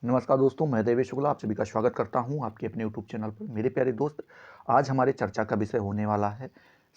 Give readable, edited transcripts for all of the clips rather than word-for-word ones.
नमस्कार दोस्तों, मैं देवेश शुक्ला आप सभी का स्वागत करता हूं आपके अपने यूट्यूब चैनल पर। मेरे प्यारे दोस्त, आज हमारे चर्चा का विषय होने वाला है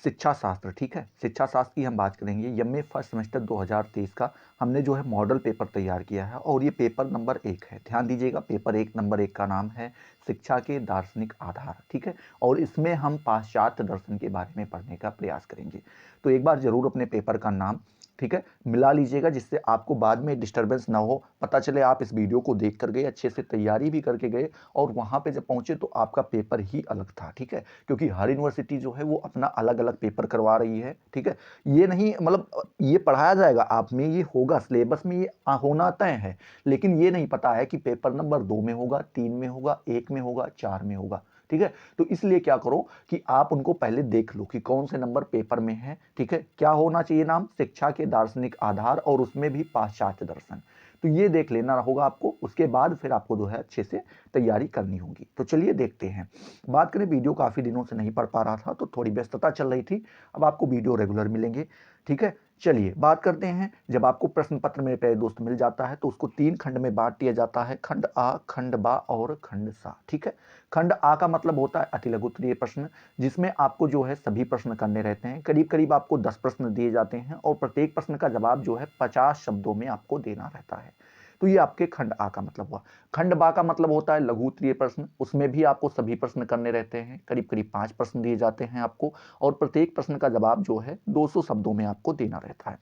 शिक्षा शास्त्र। ठीक है, शिक्षा शास्त्र की हम बात करेंगे। एमए फर्स्ट सेमेस्टर 2023 का हमने जो है मॉडल पेपर तैयार किया है और ये पेपर नंबर 1 है। ध्यान दीजिएगा, पेपर नंबर 1 का नाम है शिक्षा के दार्शनिक आधार। ठीक है, और इसमें हम पाश्चात्य दर्शन के बारे में पढ़ने का प्रयास करेंगे। तो एक बार जरूर अपने पेपर का नाम, ठीक है, मिला लीजिएगा, जिससे आपको बाद में डिस्टरबेंस ना हो। पता चले आप इस वीडियो को देख कर गए, अच्छे से तैयारी भी करके गए और वहाँ पे जब पहुँचे तो आपका पेपर ही अलग था। ठीक है, क्योंकि हर यूनिवर्सिटी जो है वो अपना अलग अलग पेपर करवा रही है। ठीक है, ये नहीं मतलब ये पढ़ाया जाएगा आप में, ये होगा सिलेबस में, ये होना तय है, लेकिन ये नहीं पता है कि पेपर नंबर 2 में होगा, 3 में होगा, 1 में होगा, 4 में होगा। ठीक है, तो इसलिए क्या करो कि आप उनको पहले देख लो कि कौन से नंबर पेपर में है। ठीक है, क्या होना चाहिए नाम, शिक्षा के दार्शनिक आधार, और उसमें भी पाश्चात्य दर्शन। तो ये देख लेना होगा आपको, उसके बाद फिर आपको जो है अच्छे से तैयारी करनी होगी। तो चलिए देखते हैं। बात करें, वीडियो काफ़ी दिनों से नहीं पढ़ पा रहा था तो थोड़ी व्यस्तता चल रही थी, अब आपको वीडियो रेगुलर मिलेंगे। ठीक है, चलिए बात करते हैं। जब आपको प्रश्न पत्र मेरे प्यारे दोस्त मिल जाता है तो उसको 3 खंड में बांट दिया जाता है, खंड आ, खंड बा और खंड सा। ठीक है, खंड आ का मतलब होता है अति लघु उत्तरीय प्रश्न, जिसमें आपको जो है सभी प्रश्न करने रहते हैं। करीब करीब आपको 10 प्रश्न दिए जाते हैं और प्रत्येक प्रश्न का जवाब जो है 50 शब्दों में आपको देना रहता है। तो ये आपके खंड आ का मतलब हुआ। खंड बा का मतलब होता है लघु उत्तरीय प्रश्न, उसमें भी आपको सभी प्रश्न करने रहते हैं। करीब करीब 5 प्रश्न दिए जाते हैं आपको और प्रत्येक प्रश्न का जवाब जो है 200 शब्दों में आपको देना रहता है।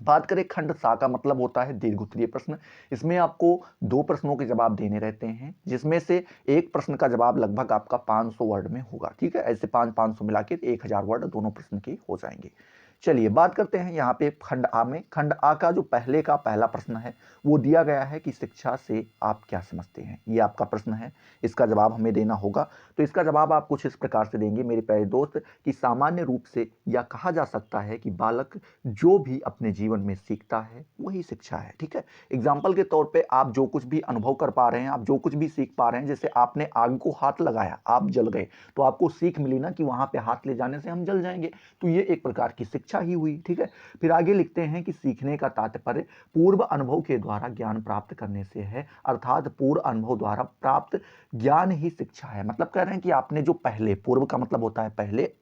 बात करें खंड सा का मतलब होता है दीर्घ उत्तरीय प्रश्न। इसमें आपको 2 प्रश्नों के जवाब देने रहते हैं, जिसमें से एक प्रश्न का जवाब लगभग आपका 500 वर्ड में होगा। ठीक है, ऐसे 500 मिला के 1000 वर्ड दोनों प्रश्न के हो जाएंगे। चलिए बात करते हैं यहाँ पे खंड आ में। खंड आ का जो पहला प्रश्न है वो दिया गया है कि शिक्षा से आप क्या समझते हैं। ये आपका प्रश्न है, इसका जवाब हमें देना होगा। तो इसका जवाब आप कुछ इस प्रकार से देंगे मेरे प्यारे दोस्त कि सामान्य रूप से यह कहा जा सकता है कि बालक जो भी अपने जीवन में सीखता है वही शिक्षा है। ठीक है, एग्जाम्पल के तौर पे आप जो कुछ भी अनुभव कर पा रहे हैं, आप जो कुछ भी सीख पा रहे हैं, जैसे आपने आग को हाथ लगाया, आप जल गए, तो आपको सीख मिली ना कि वहां पे हाथ ले जाने से हम जल जाएंगे, तो ये एक प्रकार की शिक्षा ही हुई। ठीक है, फिर आगे लिखते हैं कि सीखने का तात्पर्य पूर्व अनुभव के द्वारा ज्ञान प्राप्त करने से है, अर्थात पूर्व अनुभव द्वारा प्राप्त ज्ञान ही शिक्षा है। मतलब कह रहे हैं कि आपने जो पहले, पूर्व का मतलब होता है पहले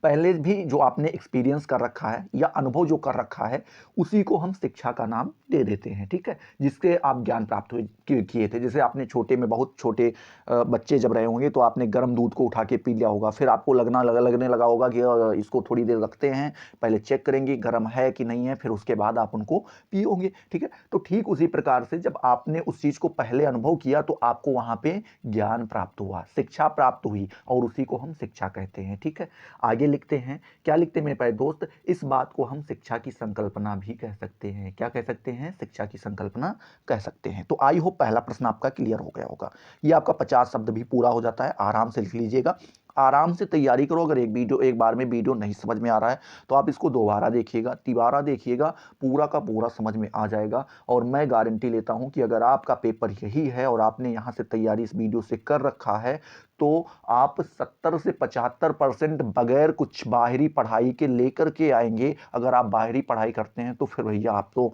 पहले भी जो आपने एक्सपीरियंस कर रखा है या अनुभव जो कर रखा है, उसी को हम शिक्षा का नाम दे देते हैं। ठीक है, जिसके आप ज्ञान प्राप्त हुए किए थे। जैसे आपने छोटे में, बहुत छोटे बच्चे जब रहे होंगे तो आपने गर्म दूध को उठा के पी लिया होगा, फिर आपको लगने लगा होगा कि इसको थोड़ी देर रखते हैं, पहले चेक करेंगे गर्म है कि नहीं है, फिर उसके बाद आप उनको पियोगे। ठीक है, तो ठीक उसी प्रकार से जब आपने उस चीज को पहले अनुभव किया तो आपको वहां पे ज्ञान प्राप्त हुआ, शिक्षा प्राप्त हुई, और उसी को हम शिक्षा कहते हैं। ठीक है, आगे लिखते हैं, क्या लिखते हैं मेरे प्यारे दोस्त, इस बात को हम शिक्षा की संकल्पना भी कह सकते हैं। क्या कह सकते हैं, शिक्षा की संकल्पना कह सकते हैं। तो आई होप पहला प्रश्न आपका क्लियर हो गया होगा। ये आपका 50 शब्द भी पूरा हो जाता है, आराम से लिख लीजिएगा, आराम से तैयारी करो। अगर एक बार में वीडियो नहीं समझ में आ रहा है तो आप इसको दोबारा देखिएगा, तिबारा देखिएगा, पूरा का पूरा समझ में आ जाएगा। और मैं गारंटी लेता हूं कि अगर आपका पेपर यही है और आपने यहां से तैयारी इस वीडियो से कर रखा है तो आप 70 से 75% बगैर कुछ बाहरी पढ़ाई के लेकर के आएंगे। अगर आप बाहरी पढ़ाई करते हैं तो फिर भैया आप तो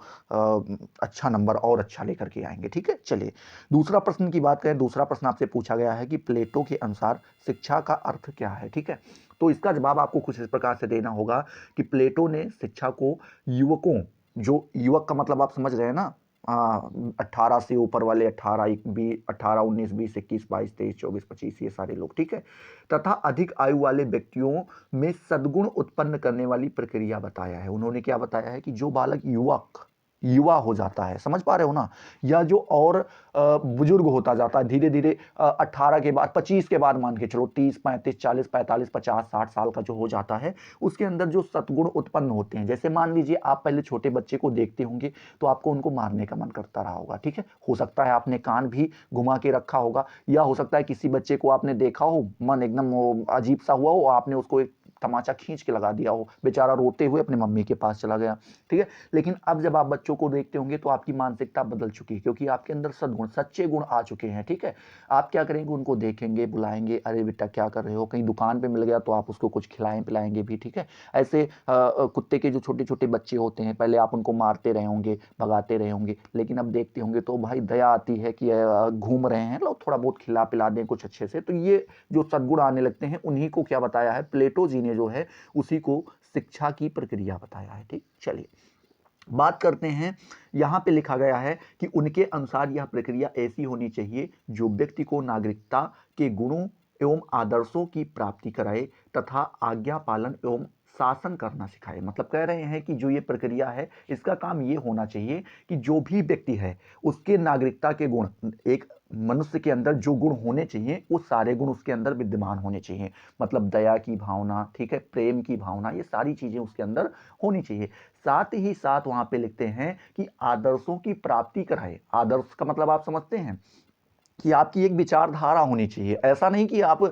अच्छा नंबर और अच्छा लेकर के आएंगे। ठीक है, चलिए दूसरा प्रश्न की बात करें। दूसरा प्रश्न आपसे पूछा गया है कि प्लेटो के अनुसार शिक्षा का अर्थ क्या है। ठीक है, तो इसका जवाब आपको कुछ इस प्रकार से देना होगा कि प्लेटो ने शिक्षा को युवकों, जो युवक का मतलब आप समझ रहे हैं ना, 18 से ऊपर वाले, 18 19 20 21 22 23 24 25, ये सारे लोग। ठीक है, तथा अधिक आयु वाले व्यक्तियों में सद्गुण उत्पन्न करने वाली प्रक्रिया बताया है। उन्होंने क्या बताया है कि जो बालक युवा हो जाता है, समझ पा रहे हो ना, या जो और बुजुर्ग होता जाता है धीरे धीरे, 18 के बाद, 25 के बाद, मान के चलो 30 35 40 45 50 60 साल का जो हो जाता है, उसके अंदर जो सद्गुण उत्पन्न होते हैं, जैसे मान लीजिए आप पहले छोटे बच्चे को देखते होंगे तो आपको उनको मारने का मन करता रहा होगा। ठीक है, हो सकता है आपने कान भी घुमा के रखा होगा, या हो सकता है किसी बच्चे को आपने देखा हो, मन एकदम अजीब सा हुआ हो, आपने उसको एक तमाचा खींच के लगा दिया हो, बेचारा रोते हुए अपनी मम्मी के पास चला गया, ठीक है। लेकिन अब जब आप बच्चों को देखते होंगे तो आपकी मानसिकता बदल चुकी है, क्योंकि आपके अंदर सद्गुण, सच्चे गुण आ चुके हैं, ठीक है। आप क्या करेंगे, उनको देखेंगे, बुलाएंगे, अरे बेटा क्या कर रहे हो, कहीं दुकान पे मिल गया तो आप उसको कुछ खिलाएं पिलाएंगे भी, ठीक है। ऐसे कुत्ते के जो छोटे छोटे बच्चे होते हैं, पहले आप उनको मारते रहे होंगे, भगाते रहे होंगे, लेकिन अब देखते होंगे तो भाई दया आती है कि घूम रहे हैं, लो थोड़ा बहुत खिला पिला दें कुछ अच्छे से। तो ये जो सद्गुण आने लगते हैं, उन्हीं को क्या बताया है प्लेटो जी ने, जो है उसी को शिक्षा की प्रक्रिया बताया है, ठीक। चलिए बात करते हैं, यहाँ पे लिखा गया है कि उनके अनुसार यह प्रक्रिया ऐसी होनी चाहिए जो व्यक्ति को नागरिकता के गुणों एवं आदर्शों की प्राप्ति कराए तथा आज्ञा पालन एवं शासन करना सिखाए। मतलब कह रहे हैं कि जो ये प्रक्रिया है, इसका काम ये होना चाहिए कि जो भी व्यक्ति है उसके नागरिकता के गुण, एक मनुष्य के अंदर जो गुण होने चाहिए वो सारे गुण उसके अंदर विद्यमान होने चाहिए। मतलब दया की भावना, ठीक है, प्रेम की भावना, ये सारी चीजें उसके अंदर होनी चाहिए। साथ ही साथ वहां पे लिखते हैं कि आदर्शों की प्राप्ति कराए। आदर्श का मतलब आप समझते हैं कि आपकी एक विचारधारा होनी चाहिए। ऐसा नहीं कि आप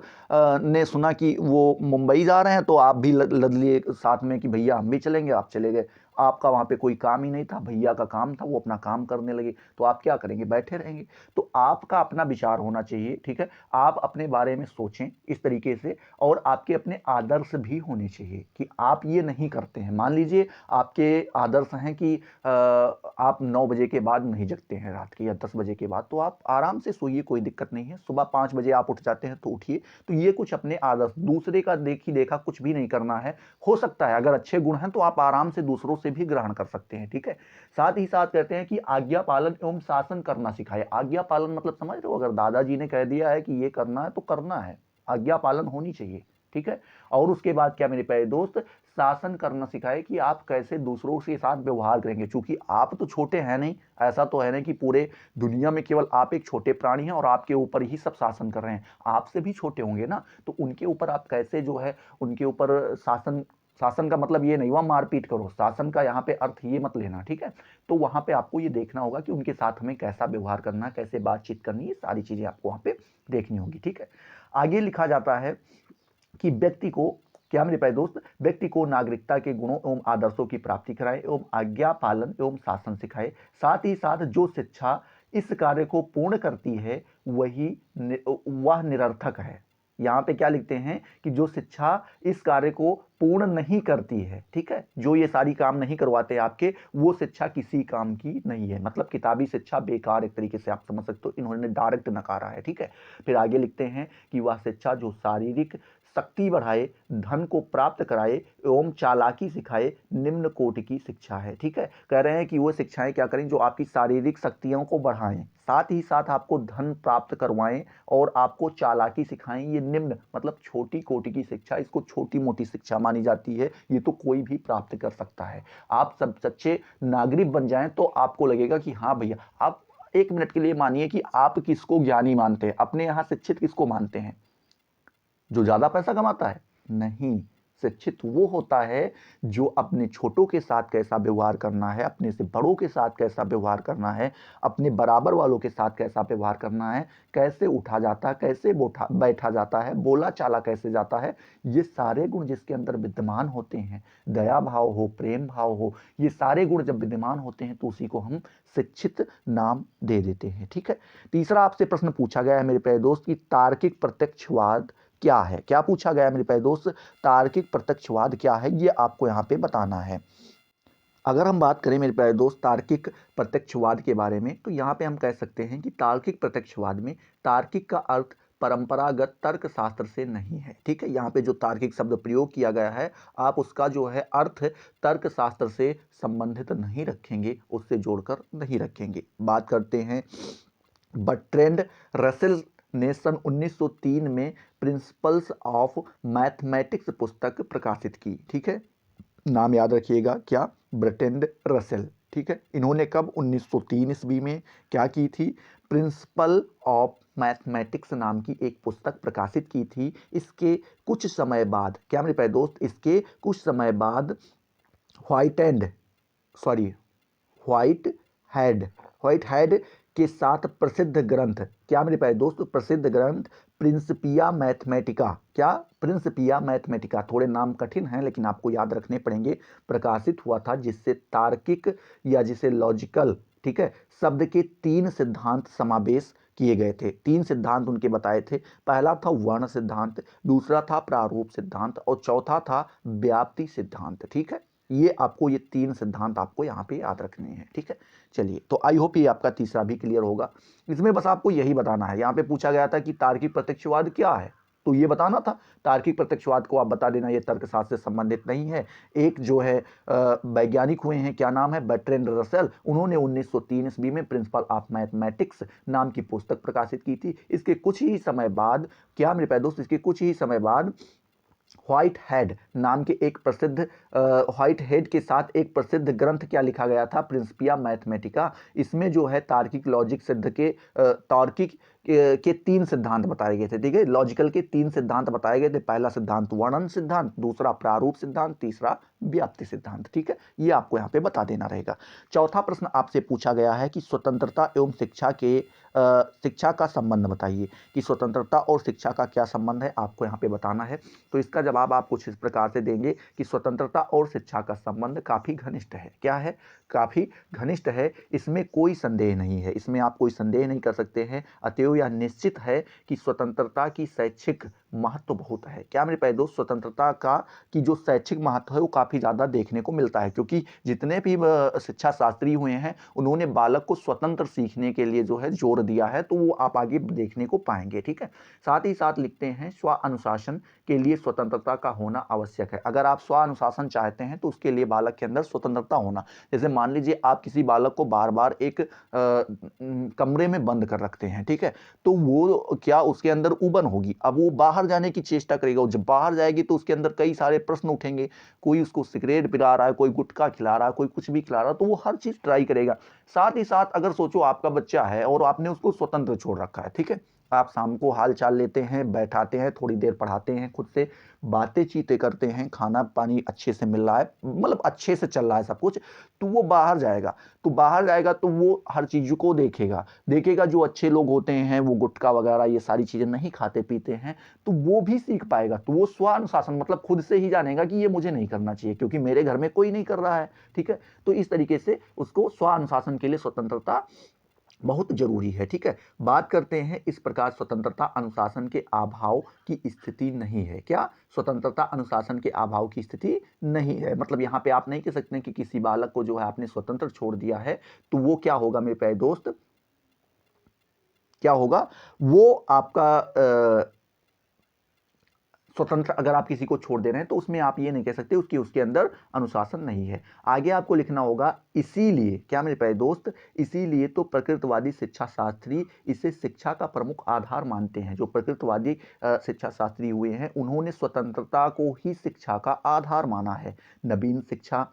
ने सुना कि वो मुंबई जा रहे हैं तो आप भी लद लिए साथ में कि भैया हम भी चलेंगे, आप चले गए। आपका वहाँ पे कोई काम ही नहीं था, भैया का काम था, वो अपना काम करने लगे, तो आप क्या करेंगे, बैठे रहेंगे। तो आपका अपना विचार होना चाहिए, ठीक है। आप अपने बारे में सोचें इस तरीके से, और आपके अपने आदर्श भी होने चाहिए कि आप ये नहीं करते हैं। मान लीजिए आपके आदर्श हैं कि आप 9 बजे के बाद नहीं जगते हैं रात के, या 10 बजे के बाद, तो आप आराम से सोइए, कोई दिक्कत नहीं है। सुबह 5 बजे आप उठ जाते हैं तो उठिए। तो ये कुछ अपने आदर्श, दूसरे का देखी देखा कुछ भी नहीं करना है। हो सकता है अगर अच्छे गुण हैं तो आप आराम से दूसरों से भी ग्रहण कर सकते हैं, ठीक है। साथ ही साथ कहते हैं कि आज्ञा पालन एवं शासन करना सिखाए। आज्ञा पालन मतलब समझ रहे हो, अगर दादाजी ने कह दिया है कि ये करना है तो करना है, आज्ञा पालन होनी चाहिए, ठीक है। और उसके बाद क्या मेरे प्यारे दोस्त, शासन करना सिखाए कि आप कैसे दूसरों के साथ व्यवहार करेंगे। क्योंकि आप तो छोटे हैं नहीं, ऐसा तो है नहीं कि पूरे दुनिया में केवल आप एक छोटे प्राणी हैं और आपके ऊपर ही सब शासन कर रहे हैं। आपसे भी छोटे होंगे ना, तो उनके ऊपर आप कैसे जो है उनके ऊपर शासन, शासन का मतलब ये नहीं हुआ मारपीट करो, शासन का यहाँ पे अर्थ ये मत लेना, ठीक है। तो वहां पे आपको ये देखना होगा कि उनके साथ हमें कैसा व्यवहार करना है, कैसे बातचीत करनी है, ये सारी चीजें आपको वहां पे देखनी होगी, ठीक है। आगे लिखा जाता है कि व्यक्ति को, क्या मेरे प्यारे दोस्त, व्यक्ति को नागरिकता के गुणों एवं आदर्शों की प्राप्ति कराए एवं आज्ञा पालन एवं शासन सिखाए। साथ ही साथ जो शिक्षा इस कार्य को पूर्ण करती है वह निरर्थक है। यहाँ पे क्या लिखते हैं कि जो शिक्षा इस कार्य को पूर्ण नहीं करती है, ठीक है, जो ये सारी काम नहीं करवाते आपके, वो शिक्षा किसी काम की नहीं है। मतलब किताबी शिक्षा बेकार, एक तरीके से आप समझ सकते हो, इन्होंने डायरेक्ट नकारा है, ठीक है। फिर आगे लिखते हैं कि वह शिक्षा जो शारीरिक शक्ति बढ़ाए, धन को प्राप्त कराए एवं चालाकी सिखाए, निम्न कोटि की शिक्षा है, ठीक है। कह रहे हैं कि वो शिक्षाएं क्या करें जो आपकी शारीरिक शक्तियों को बढ़ाएं, साथ ही साथ आपको धन प्राप्त करवाएं और आपको चालाकी सिखाएं। ये निम्न मतलब छोटी कोटि की शिक्षा, इसको छोटी मोटी शिक्षा मानी जाती है, ये तो कोई भी प्राप्त कर सकता है। आप सब सच्चे नागरिक बन जाएं तो आपको लगेगा कि हाँ भैया, आप एक मिनट के लिए मानिए कि आप किसको ज्ञानी मानते हैं, अपने यहां शिक्षित किसको मानते हैं, जो ज्यादा पैसा कमाता है? नहीं, शिक्षित वो होता है जो अपने छोटों के साथ कैसा व्यवहार करना है, अपने से बड़ों के साथ कैसा व्यवहार करना है, अपने बराबर वालों के साथ कैसा व्यवहार करना है, कैसे उठा जाता है, कैसे बैठा जाता है, बोला चाला कैसे जाता है, ये सारे गुण जिसके अंदर विद्यमान होते हैं, दया भाव हो, प्रेम भाव हो, ये सारे गुण जब विद्यमान होते हैं तो उसी को हम शिक्षित नाम दे देते हैं, ठीक है। तीसरा आपसे प्रश्न पूछा गया है मेरे प्यारे दोस्त कि तार्किक प्रत्यक्षवाद क्या है। क्या पूछा गया है मेरे प्यारे दोस्त, तार्किक प्रत्यक्षवाद क्या है, ये आपको यहां पे बताना है। अगर हम बात करें मेरे प्यारे दोस्त तार्किक प्रत्यक्षवाद के बारे में, तो यहाँ पे हम कह सकते हैं कि तार्किक प्रत्यक्षवाद में तार्किक का अर्थ परंपरागत तर्क शास्त्र से नहीं है, ठीक है। यहाँ पे जो तार्किक शब्द प्रयोग किया गया है, आप उसका जो है अर्थ तर्क शास्त्र से संबंधित नहीं रखेंगे, उससे जोड़कर नहीं रखेंगे। बात करते हैं, बर्ट्रैंड रसेल ने सन 1903 में प्रिंसिपल्स ऑफ मैथमेटिक्स पुस्तक प्रकाशित की, ठीक है। नाम याद रखिएगा, क्या, बर्ट्रैंड रसेल, ठीक है। इन्होंने कब, 1903 ईस्वी में क्या की थी, प्रिंसिपल ऑफ मैथमेटिक्स नाम की एक पुस्तक प्रकाशित की थी। इसके कुछ समय बाद, क्या मेरे प्यारे दोस्त, इसके कुछ समय बाद व्हाइट हेड के साथ प्रसिद्ध ग्रंथ, क्या मेरे प्यारे दोस्त, प्रसिद्ध ग्रंथ प्रिंसिपिया मैथमेटिका, क्या, प्रिंसिपिया मैथमेटिका, थोड़े नाम कठिन हैं लेकिन आपको याद रखने पड़ेंगे, प्रकाशित हुआ था, जिससे तार्किक या जिसे लॉजिकल, ठीक है, शब्द के 3 सिद्धांत समावेश किए गए थे। 3 सिद्धांत उनके बताए थे। पहला था वर्ण सिद्धांत, दूसरा था प्रारूप सिद्धांत और चौथा था व्याप्ति सिद्धांत। ठीक है, ये आपको ये 3 सिद्धांत आपको यहाँ पे याद रखने हैं। ठीक है, चलिए, तो आई होप ये आपका तीसरा भी क्लियर होगा। इसमें बस आपको यही बताना है, यहाँ पे पूछा गया था कि तार्किक प्रत्यक्षवाद क्या है, तो ये बताना था। तार्किक प्रत्यक्षवाद को आप बता देना ये तर्कशास्त्र से संबंधित नहीं है। एक जो है वैज्ञानिक हुए हैं, क्या नाम है, बर्ट्रैंड रसेल, उन्होंने 1903 ईस्वी में प्रिंसिपल ऑफ मैथमेटिक्स नाम की पुस्तक प्रकाशित की थी। इसके कुछ ही समय बाद, क्या मेरे प्यारे दोस्त, इसके कुछ ही समय बाद व्हाइट हेड नाम के एक प्रसिद्ध व्हाइट हेड के साथ एक प्रसिद्ध ग्रंथ क्या लिखा गया था, प्रिंसिपिया मैथमेटिका। इसमें जो है तार्किक लॉजिक सिद्ध के तार्किक के 3 सिद्धांत बताए गए थे। ठीक है, लॉजिकल के 3 सिद्धांत बताए गए थे। पहला सिद्धांत वर्णन सिद्धांत, दूसरा प्रारूप सिद्धांत, तीसरा व्याप्ति सिद्धांत। ठीक है, ये आपको यहाँ पे बता देना रहेगा। चौथा प्रश्न आपसे पूछा गया है कि स्वतंत्रता एवं शिक्षा का संबंध बताइए, कि स्वतंत्रता और शिक्षा का क्या संबंध है, आपको यहाँ पे बताना है। तो इसका जवाब आप कुछ इस प्रकार से देंगे कि स्वतंत्रता और शिक्षा का संबंध काफी घनिष्ठ है। क्या है, काफी घनिष्ठ है, इसमें कोई संदेह नहीं है, इसमें आप कोई संदेह नहीं कर सकते हैं। अतएव यह निश्चित है कि स्वतंत्रता की शैक्षिक महत्व बहुत है। क्या मेरे प्यारे दोस्त, स्वतंत्रता का की जो शैक्षिक महत्व है वो काफी ज्यादा देखने को मिलता है, क्योंकि जितने भी शिक्षा शास्त्री हुए हैं उन्होंने बालक को स्वतंत्र सीखने के लिए जो है जोर दिया है, तो वो आप आगे देखने को पाएंगे। ठीक है, साथ ही साथ लिखते हैं स्व अनुशासन के लिए स्वतंत्रता का होना आवश्यक है। अगर आप स्व अनुशासन चाहते हैं तो उसके लिए बालक के अंदर स्वतंत्रता होना, जैसे मान लीजिए आप किसी बालक को बार बार एक कमरे में बंद कर रखते हैं, ठीक है, तो वो क्या, उसके अंदर उबन होगी, अब वो बाहर जाने की चेष्टा करेगा, जब बाहर जाएगी तो उसके अंदर कई सारे प्रश्न उठेंगे, कोई उसको सिगरेट पिला रहा है, कोई गुटखा खिला रहा है, कोई कुछ भी खिला रहा है, तो वो हर चीज ट्राई करेगा। साथ ही साथ अगर सोचो आपका बच्चा है और आपने उसको स्वतंत्र छोड़ रखा है, ठीक है, आप शाम को हाल चाल लेते हैं, बैठाते हैं, थोड़ी देर पढ़ाते हैं, खुद से बातें चीतें करते हैं, खाना पानी अच्छे से मिल रहा है, मतलब अच्छे से चल रहा है सब कुछ, तो वो बाहर जाएगा, तो वो हर चीज को देखेगा जो अच्छे लोग होते हैं वो गुटखा वगैरह ये सारी चीजें नहीं खाते पीते हैं, तो वो भी सीख पाएगा। तो वो स्व अनुशासन मतलब खुद से ही जानेगा कि ये मुझे नहीं करना चाहिए क्योंकि मेरे घर में कोई नहीं कर रहा है। ठीक है, तो इस तरीके से उसको स्व अनुशासन के लिए स्वतंत्रता बहुत जरूरी है। ठीक है, बात करते हैं इस प्रकार स्वतंत्रता अनुशासन के अभाव की स्थिति नहीं है। क्या, स्वतंत्रता अनुशासन के अभाव की स्थिति नहीं है, मतलब यहाँ पे आप नहीं कह सकते कि किसी बालक को जो है आपने स्वतंत्र छोड़ दिया है तो वो क्या होगा मेरे प्यारे दोस्त, क्या होगा, वो आपका स्वतंत्र अगर आप किसी को छोड़ दे रहे हैं तो उसमें आप ये नहीं कह सकते उसके अंदर अनुशासन नहीं है। आगे आपको लिखना होगा इसीलिए, क्या मेरे प्यारे दोस्त, इसीलिए तो प्रकृतवादी शिक्षा शास्त्री इसे शिक्षा का प्रमुख आधार मानते हैं। जो प्रकृतवादी शिक्षा शास्त्री हुए हैं उन्होंने स्वतंत्रता को ही शिक्षा का आधार माना है। नवीन शिक्षा,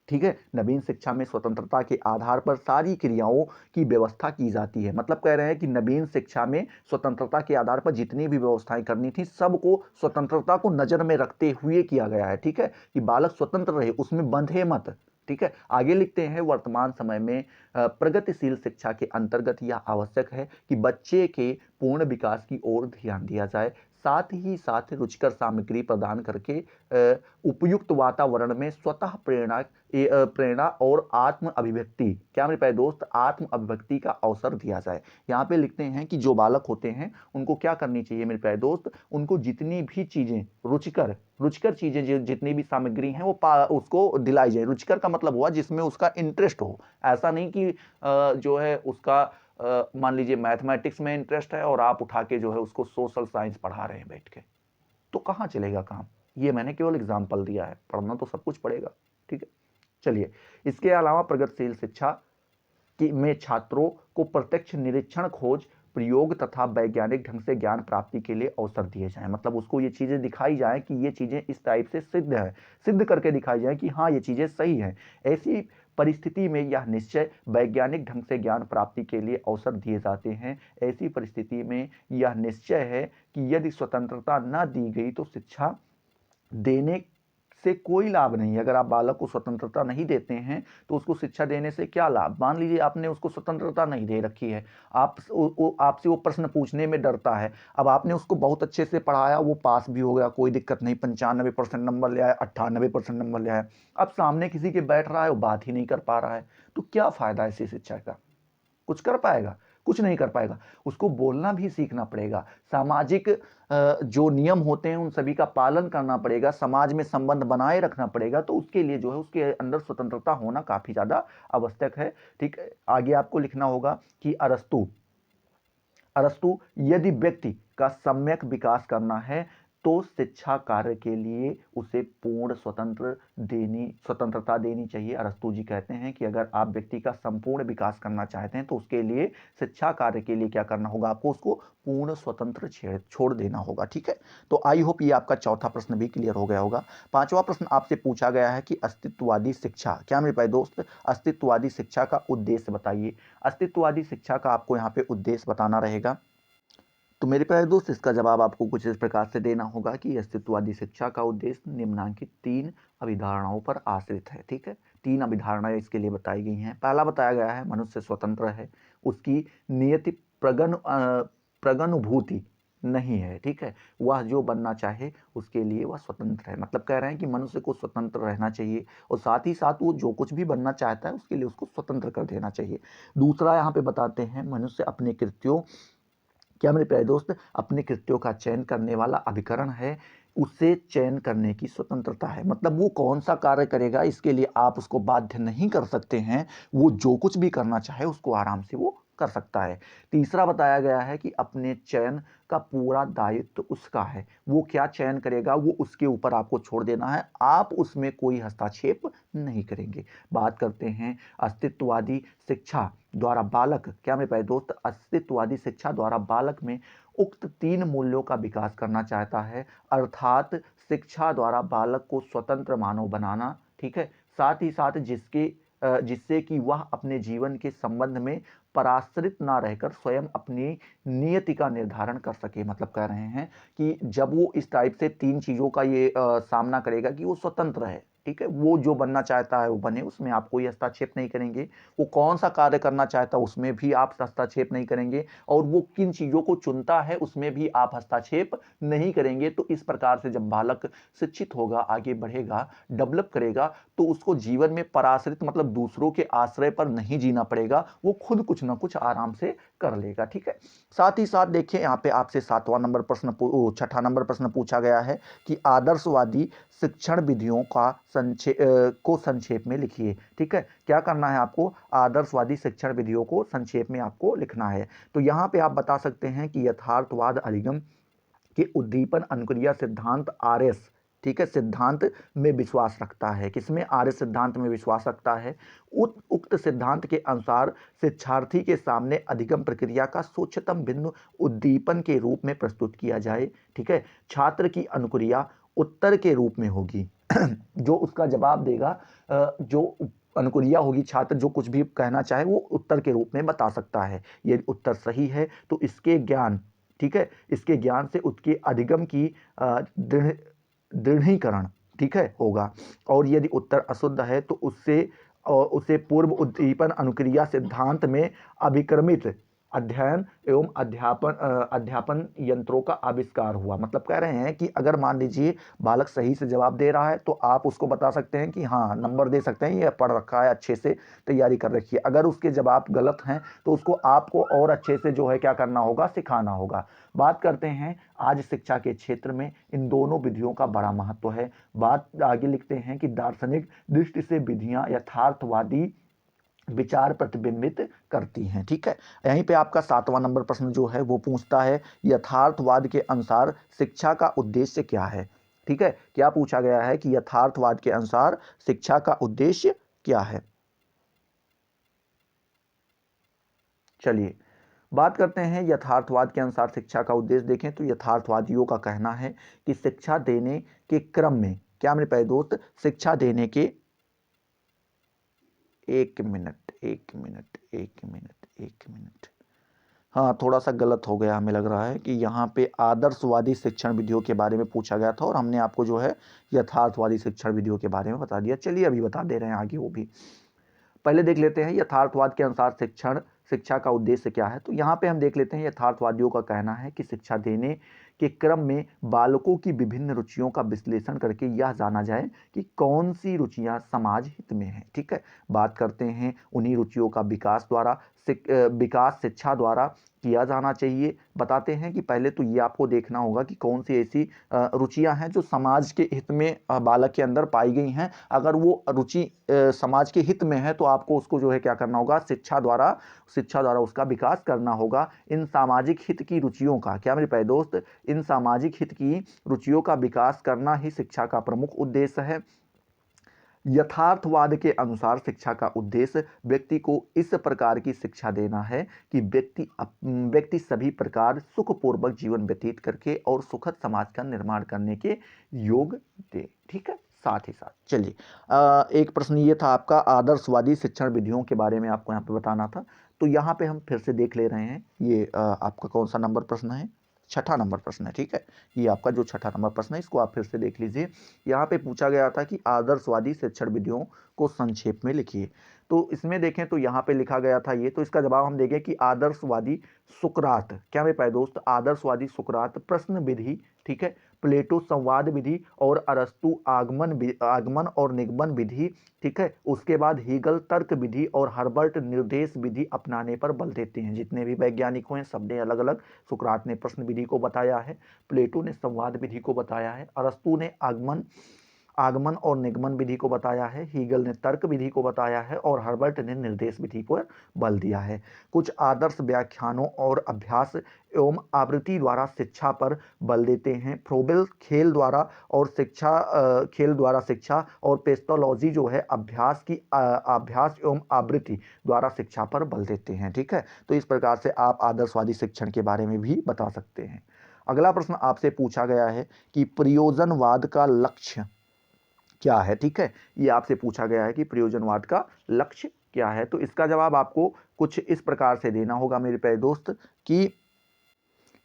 ठीक है, नवीन शिक्षा में स्वतंत्रता के आधार पर सारी क्रियाओं की व्यवस्था की जाती है। मतलब कह रहे हैं कि नवीन शिक्षा में स्वतंत्रता के आधार पर जितनी भी व्यवस्थाएं करनी थी सबको स्वतंत्रता को नजर में रखते हुए किया गया है। ठीक है, कि बालक स्वतंत्र रहे, उसमें बंधे मत। ठीक है, आगे लिखते हैं वर्तमान समय में प्रगतिशील शिक्षा के अंतर्गत यह आवश्यक है कि बच्चे के पूर्ण विकास की ओर ध्यान दिया जाए, साथ ही साथ रुचिकर सामग्री प्रदान करके उपयुक्त वातावरण में स्वतः प्रेरणा और आत्म अभिव्यक्ति, क्या मेरे प्यारे दोस्त, आत्म अभिव्यक्ति का अवसर दिया जाए। यहाँ पे लिखते हैं कि जो बालक होते हैं उनको क्या करनी चाहिए मेरे प्यारे दोस्त, उनको जितनी भी चीजें रुचिकर चीजें जितनी भी सामग्री हैं वो उसको दिलाई जाए। रुचिकर का मतलब हुआ जिसमें उसका इंटरेस्ट हो, ऐसा नहीं कि जो है उसका मान लीजिए मैथमेटिक्स में इंटरेस्ट है और आप उठा के जो है उसको सोशल साइंस पढ़ा रहे हैं बैठ के, तो कहाँ चलेगा काम। ये मैंने केवल एग्जाम्पल दिया है, पढ़ना तो सब कुछ पड़ेगा। ठीक है, चलिए, इसके अलावा प्रगतिशील शिक्षा में छात्रों को प्रत्यक्ष निरीक्षण, खोज, प्रयोग तथा वैज्ञानिक ढंग से ज्ञान प्राप्ति के लिए अवसर दिए जाएं। मतलब उसको ये चीजें दिखाई जाए कि ये चीजें इस टाइप से सिद्ध है, सिद्ध करके दिखाई जाए कि हाँ ये चीजें सही हैं। ऐसी परिस्थिति में यह निश्चय वैज्ञानिक ढंग से ज्ञान प्राप्ति के लिए अवसर दिए जाते हैं। ऐसी परिस्थिति में यह निश्चय है कि यदि स्वतंत्रता न दी गई तो शिक्षा देने से कोई लाभ नहीं है। अगर आप बालक को स्वतंत्रता नहीं देते हैं तो उसको शिक्षा देने से क्या लाभ। मान लीजिए आपने उसको स्वतंत्रता नहीं दे रखी है, आपसे वो प्रश्न पूछने में डरता है। अब आपने उसको बहुत अच्छे से पढ़ाया, वो पास भी हो गया, कोई दिक्कत नहीं, 95% नंबर ले आया, 98% नंबर ले आया। अब सामने किसी के बैठ रहा है, वो बात ही नहीं कर पा रहा है, तो क्या फायदा ऐसी शिक्षा का। कुछ कर पाएगा, कुछ नहीं कर पाएगा। उसको बोलना भी सीखना पड़ेगा, सामाजिक जो नियम होते हैं उन सभी का पालन करना पड़ेगा, समाज में संबंध बनाए रखना पड़ेगा। तो उसके लिए जो है उसके अंदर स्वतंत्रता होना काफी ज्यादा आवश्यक है। ठीक है, आगे आपको लिखना होगा कि अरस्तु यदि व्यक्ति का सम्यक विकास करना है तो शिक्षा कार्य के लिए उसे पूर्ण स्वतंत्रता देनी चाहिए। अरस्तु जी कहते हैं कि अगर आप व्यक्ति का संपूर्ण विकास करना चाहते हैं तो उसके लिए शिक्षा कार्य के लिए क्या करना होगा, आपको उसको पूर्ण स्वतंत्र छोड़ देना होगा। ठीक है, तो आई होप ये आपका चौथा प्रश्न भी क्लियर हो गया होगा। पांचवा प्रश्न आपसे पूछा गया है कि अस्तित्ववादी शिक्षा, क्या मेरे भाई दोस्त, अस्तित्ववादी शिक्षा का उद्देश्य बताइए। अस्तित्ववादी शिक्षा का आपको यहाँ पे उद्देश्य बताना रहेगा। तो मेरे प्यारे दोस्त, इसका जवाब आपको कुछ इस प्रकार से देना होगा कि अस्तित्ववादी शिक्षा का उद्देश्य निम्नलिखित 3 अभिधारणाओं पर आश्रित है। ठीक है, 3 अभिधारणाएं इसके लिए बताई गई हैं। पहला बताया गया है मनुष्य स्वतंत्र है, उसकी नियति प्रगनुभूति नहीं है। ठीक है, वह जो बनना चाहे उसके लिए वह स्वतंत्र है। मतलब कह रहे हैं कि मनुष्य को स्वतंत्र रहना चाहिए और साथ ही साथ वो जो कुछ भी बनना चाहता है उसके लिए उसको स्वतंत्र कर देना चाहिए। दूसरा यहाँ पे बताते हैं मनुष्य अपने कृत्यों, क्या मेरे प्यारे दोस्त, अपने कृत्यों का चयन करने वाला अभिकरण है, उसे चयन करने की स्वतंत्रता है। मतलब वो कौन सा कार्य करेगा इसके लिए आप उसको बाध्य नहीं कर सकते हैं, वो जो कुछ भी करना चाहे उसको आराम से वो कर सकता है। तीसरा बताया गया है कि अपने चयन का पूरा दायित्व उसका है, वो क्या चयन करेगा वो उसके ऊपर आपको छोड़ देना है, आप उसमें कोई हस्तक्षेप नहीं करेंगे। बात करते हैं अस्तित्ववादी शिक्षा द्वारा बालक, क्या मेरे प्यारे दोस्त, अस्तित्ववादी शिक्षा द्वारा बालक में उक्त 3 मूल्यों का विकास करना चाहता है, अर्थात शिक्षा द्वारा बालक को स्वतंत्र मानव बनाना। ठीक है, साथ ही साथ जिससे कि वह अपने जीवन के संबंध में पराश्रित ना रहकर स्वयं अपनी नियति का निर्धारण कर सके। मतलब कह रहे हैं कि जब वो इस टाइप से 3 चीजों का ये सामना करेगा कि वो स्वतंत्र है, ठीक है, वो जो बनना चाहता है वो बने, उसमें आप कोई हस्तक्षेप नहीं करेंगे, वो कौन सा कार्य करना चाहता है उसमें भी आप हस्तक्षेप नहीं करेंगे, और वो किन चीजों को चुनता है उसमें भी आप हस्तक्षेप नहीं करेंगे। तो इस प्रकार से जब बालक शिक्षित होगा, आगे बढ़ेगा, डेवलप करेगा, तो उसको जीवन में पराश्रित मतलब दूसरों के आश्रय पर नहीं जीना पड़ेगा, वो खुद कुछ ना कुछ आराम से कर लेगा। ठीक है, साथ ही साथ देखिए यहाँ पे आपसे छठा नंबर प्रश्न पूछा गया है कि आदर्शवादी शिक्षण विधियों का संक्षेप में लिखिए। ठीक है, क्या करना है आपको, आदर्शवादी शिक्षण विधियों को संक्षेप में आपको लिखना है। तो यहाँ पे आप बता सकते हैं कि यथार्थवाद अधिगम के उद्दीपन अनुक्रिया सिद्धांत आरएस, ठीक है, सिद्धांत में विश्वास रखता है। किसमें, आर्य सिद्धांत में विश्वास रखता है। उक्त सिद्धांत के अनुसार शिक्षार्थी के सामने अधिगम प्रक्रिया का सूक्ष्मतम बिंदु उद्दीपन के रूप में प्रस्तुत किया जाए। ठीक है, छात्र की अनुक्रिया उत्तर के रूप में होगी जो उसका जवाब देगा, जो अनुक्रिया होगी, छात्र जो कुछ भी कहना चाहे वो उत्तर के रूप में बता सकता है। यदि उत्तर सही है तो इसके ज्ञान, ठीक है, इसके ज्ञान से उसके अधिगम की दृढ़ीकरण, ठीक है, होगा। और यदि उत्तर अशुद्ध है तो उसे पूर्व उद्दीपन अनुक्रिया सिद्धांत में अभिक्रमित अध्ययन एवं अध्यापन यंत्रों का आविष्कार हुआ। मतलब कह रहे हैं कि अगर मान लीजिए बालक सही से जवाब दे रहा है तो आप उसको बता सकते हैं कि हाँ नंबर दे सकते हैं, ये पढ़ रखा है, अच्छे से तैयारी कर रखी है। अगर उसके जवाब गलत हैं तो उसको आपको और अच्छे से जो है क्या करना होगा, सिखाना होगा। बात करते हैं आज शिक्षा के क्षेत्र में इन दोनों विधियों का बड़ा महत्व है। बात आगे लिखते हैं कि दार्शनिक दृष्टि से विधियां यथार्थवादी विचार प्रतिबिंबित करती हैं। ठीक है, यहीं पे आपका 7वां नंबर प्रश्न जो है वो पूछता है यथार्थवाद के अनुसार शिक्षा का उद्देश्य क्या है। ठीक है, क्या पूछा गया है कि यथार्थवाद के अनुसार शिक्षा का उद्देश्य क्या है। चलिए बात करते हैं यथार्थवाद के अनुसार शिक्षा का उद्देश्य। देखें तो यथार्थवादियों का कहना है कि शिक्षा देने के क्रम में, क्या मेरे प्यारे दोस्त, शिक्षा देने के एक मिनट हाँ, थोड़ा-सा गलत हो गया हमें लग रहा है कि यहाँ पे आदर्शवादी शिक्षण विधियों के बारे में पूछा गया था और हमने आपको जो है यथार्थवादी शिक्षण विधियों के बारे में बता दिया। चलिए अभी बता दे रहे हैं आगे वो भी। पहले देख लेते हैं यथार्थवाद के अनुसार शिक्षा का उद्देश्य क्या है। तो यहाँ पे हम देख लेते हैं यथार्थवादियों का कहना है कि शिक्षा देने के क्रम में बालकों की विभिन्न रुचियों का विश्लेषण करके यह जाना जाए कि कौन सी रुचियां समाज हित में हैं। ठीक है, बात करते हैं उन्हीं रुचियों का विकास शिक्षा द्वारा किया जाना चाहिए। बताते हैं कि पहले तो ये आपको देखना होगा कि कौन सी ऐसी रुचियां हैं जो समाज के हित में बालक के अंदर पाई गई हैं। अगर वो रुचि समाज के हित में है तो आपको उसको जो है क्या करना होगा, शिक्षा द्वारा उसका विकास करना होगा। इन सामाजिक हित की रुचियों का, क्या मेरे प्यारे दोस्त, इन सामाजिक हित की रुचियों का विकास करना ही शिक्षा का प्रमुख उद्देश्य है। यथार्थवाद के अनुसार शिक्षा का उद्देश्य व्यक्ति को इस प्रकार की शिक्षा देना है कि व्यक्ति सभी प्रकार सुखपूर्वक जीवन व्यतीत करके और सुखद समाज का निर्माण करने के योग दे। ठीक है, साथ ही साथ चलिए एक प्रश्न ये था आपका, आदर्शवादी शिक्षण विधियों के बारे में आपको यहाँ पे बताना था। तो यहाँ पे हम फिर से देख ले रहे हैं, ये आपका कौन सा नंबर प्रश्न है, छठा नंबर प्रश्न है। ठीक है, ये आपका जो छठा नंबर प्रश्न है इसको आप फिर से देख लीजिए। यहाँ पे पूछा गया था कि आदर्शवादी शिक्षण विधियों को संक्षेप में लिखिए। तो इसमें देखें तो यहाँ पे लिखा गया था ये, तो इसका जवाब हम देंगे कि आदर्शवादी सुकरात, क्या मेरे प्यारे दोस्त, आदर्शवादी सुकरात प्रश्न विधि, ठीक है, प्लेटो संवाद विधि और अरस्तु आगमन और निगमन विधि, ठीक है, उसके बाद हीगल तर्क विधि और हर्बर्ट निर्देश विधि अपनाने पर बल देते हैं। जितने भी वैज्ञानिक हुए सबने अलग अलग, सुकरात ने प्रश्न विधि को बताया है, प्लेटो ने संवाद विधि को बताया है, अरस्तु ने आगमन और निगमन विधि को बताया है, हीगल ने तर्क विधि को बताया है और हर्बर्ट ने निर्देश विधि पर बल दिया है। कुछ आदर्श व्याख्यानों और अभ्यास एवं आवृत्ति द्वारा शिक्षा पर बल देते हैं। फ्रोबेल खेल द्वारा शिक्षा और पेस्टोलॉजी जो है अभ्यास एवं आवृत्ति द्वारा शिक्षा पर बल देते हैं। ठीक है, तो इस प्रकार से आप आदर्शवादी शिक्षण के बारे में भी बता सकते हैं। अगला प्रश्न आपसे पूछा गया है कि प्रयोजनवाद का लक्ष्य क्या है। ठीक है, ये आपसे पूछा गया है कि प्रयोजनवाद का लक्ष्य क्या है। तो इसका जवाब आपको कुछ इस प्रकार से देना होगा मेरे प्यारे दोस्त कि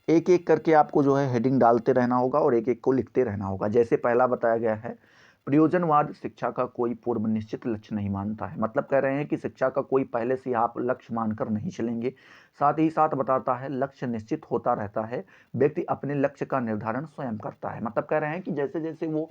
एक एक करके आपको जो है हेडिंग डालते रहना होगा और एक एक को लिखते रहना होगा। जैसे पहला बताया गया है, प्रयोजनवाद शिक्षा का कोई पूर्व निश्चित लक्ष्य नहीं मानता है। मतलब कह रहे हैं कि शिक्षा का कोई पहले से आप लक्ष्य मानकर नहीं चलेंगे। साथ ही साथ बताता है लक्ष्य निश्चित होता रहता है, व्यक्ति अपने लक्ष्य का निर्धारण स्वयं करता है। मतलब कह रहे हैं कि जैसे जैसे वो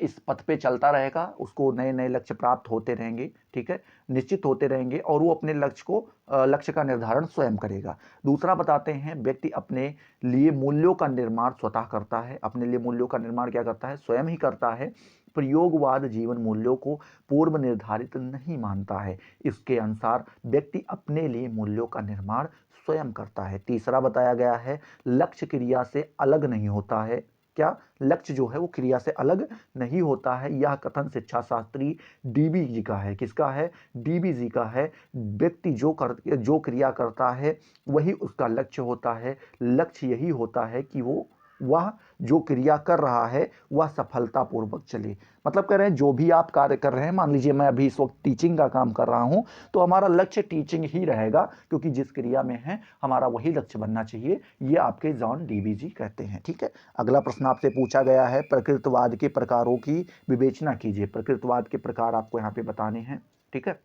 इस पथ पे चलता रहेगा उसको नए नए लक्ष्य प्राप्त होते रहेंगे, ठीक है, निश्चित होते रहेंगे और वो अपने लक्ष्य का निर्धारण स्वयं करेगा। दूसरा बताते हैं व्यक्ति अपने लिए मूल्यों का निर्माण स्वतः करता है। अपने लिए मूल्यों का निर्माण क्या करता है, स्वयं ही करता है। प्रयोगवाद जीवन मूल्यों को पूर्व निर्धारित नहीं मानता है। इसके अनुसार व्यक्ति अपने लिए मूल्यों का निर्माण स्वयं करता है। तीसरा बताया गया है लक्ष्य क्रिया से अलग नहीं होता है। क्या, लक्ष्य जो है वो क्रिया से अलग नहीं होता है। यह कथन शिक्षा शास्त्री डीबी जी का है। किसका है, डीबी जी का है। व्यक्ति जो क्रिया करता है वही उसका लक्ष्य होता है। लक्ष्य यही होता है कि वह जो क्रिया कर रहा है वह सफलतापूर्वक चले। मतलब कह रहे हैं जो भी आप कार्य कर रहे हैं, मान लीजिए मैं अभी इस वक्त टीचिंग का काम कर रहा हूं तो हमारा लक्ष्य टीचिंग ही रहेगा, क्योंकि जिस क्रिया में है हमारा वही लक्ष्य बनना चाहिए। ये आपके जॉन डीबी जी कहते हैं। ठीक है, अगला प्रश्न आपसे पूछा गया है, प्रकृतिवाद के प्रकारों की विवेचना कीजिए। प्रकृतिवाद के प्रकार आपको यहाँ पे बताने हैं। ठीक है,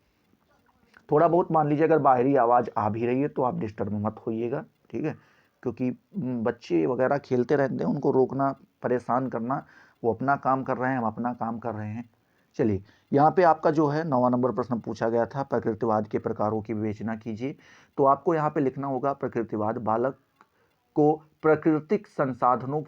थोड़ा बहुत मान लीजिए अगर बाहरी आवाज़ आ भी रही है तो आप डिस्टर्ब मत होइएगा। ठीक है, क्योंकि बच्चे वगैरह खेलते रहते हैं, उनको रोकना, परेशान करना, वो अपना काम कर रहे हैं, हम अपना काम कर रहे हैं। चलिए, यहाँ पे आपका जो है 9वां नंबर प्रश्न पूछा गया था, प्रकृतिवाद के प्रकारों की विवेचना कीजिए। तो आपको यहाँ पे लिखना होगा, प्रकृतिवाद बालक को प्राकृतिक साधनों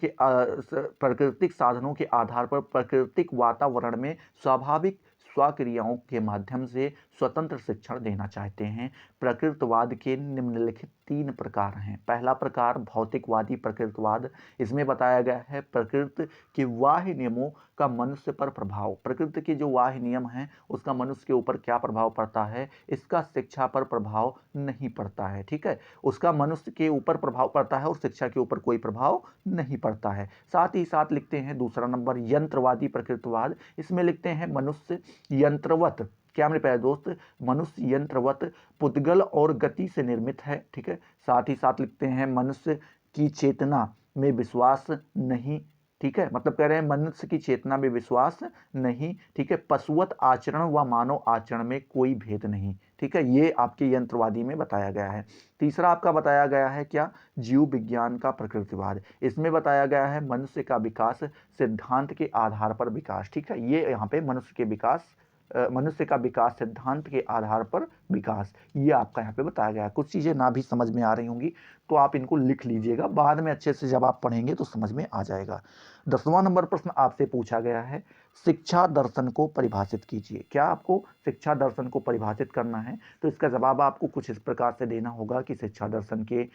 के आधार पर प्राकृतिक वातावरण में स्वाभाविक स्वक्रियाओं के माध्यम से स्वतंत्र शिक्षण देना चाहते हैं। प्रकृतिवाद के निम्नलिखित 3 प्रकार हैं। पहला प्रकार भौतिकवादी प्रकृतिवाद। इसमें बताया गया है प्रकृति के बाह्य नियमों का मनुष्य पर प्रभाव। प्रकृति के जो बाह्य नियम हैं उसका मनुष्य के ऊपर क्या प्रभाव पड़ता है, इसका शिक्षा पर प्रभाव नहीं पड़ता है। ठीक है, उसका मनुष्य के ऊपर प्रभाव पड़ता है और शिक्षा के ऊपर कोई प्रभाव नहीं पड़ता है। साथ ही साथ लिखते हैं दूसरा नंबर यंत्रवादी प्रकृतिवाद। इसमें लिखते हैं मनुष्य यंत्रवत क्या मेरे प्यारे दोस्त, मनुष्य यंत्रवत पुद्गल और गति से निर्मित है। ठीक है, साथ ही साथ लिखते हैं मनुष्य की चेतना में विश्वास नहीं। ठीक है, मतलब कह रहे हैं मनुष्य की चेतना में विश्वास नहीं। ठीक है, पशुवत आचरण व मानव आचरण में कोई भेद नहीं। ठीक है, ये आपके यंत्रवादी में बताया गया है। तीसरा आपका बताया गया है क्या, जीव विज्ञान का प्रकृतिवाद। इसमें बताया गया है मनुष्य का विकास सिद्धांत के आधार पर विकास। ठीक है, ये यहाँ पे मनुष्य का विकास सिद्धांत के आधार पर विकास, ये आपका यहाँ पे बताया गया है। कुछ चीजें ना भी समझ में आ रही होंगी तो आप इनको लिख लीजिएगा, बाद में अच्छे से जब आप पढ़ेंगे तो समझ में आ जाएगा। 10वां नंबर प्रश्न आपसे पूछा गया है, शिक्षा दर्शन को परिभाषित कीजिए। क्या आपको शिक्षा दर्शन को परिभाषित करना है, तो इसका जवाब आपको कुछ इस प्रकार से देना होगा कि शिक्षा दर्शन के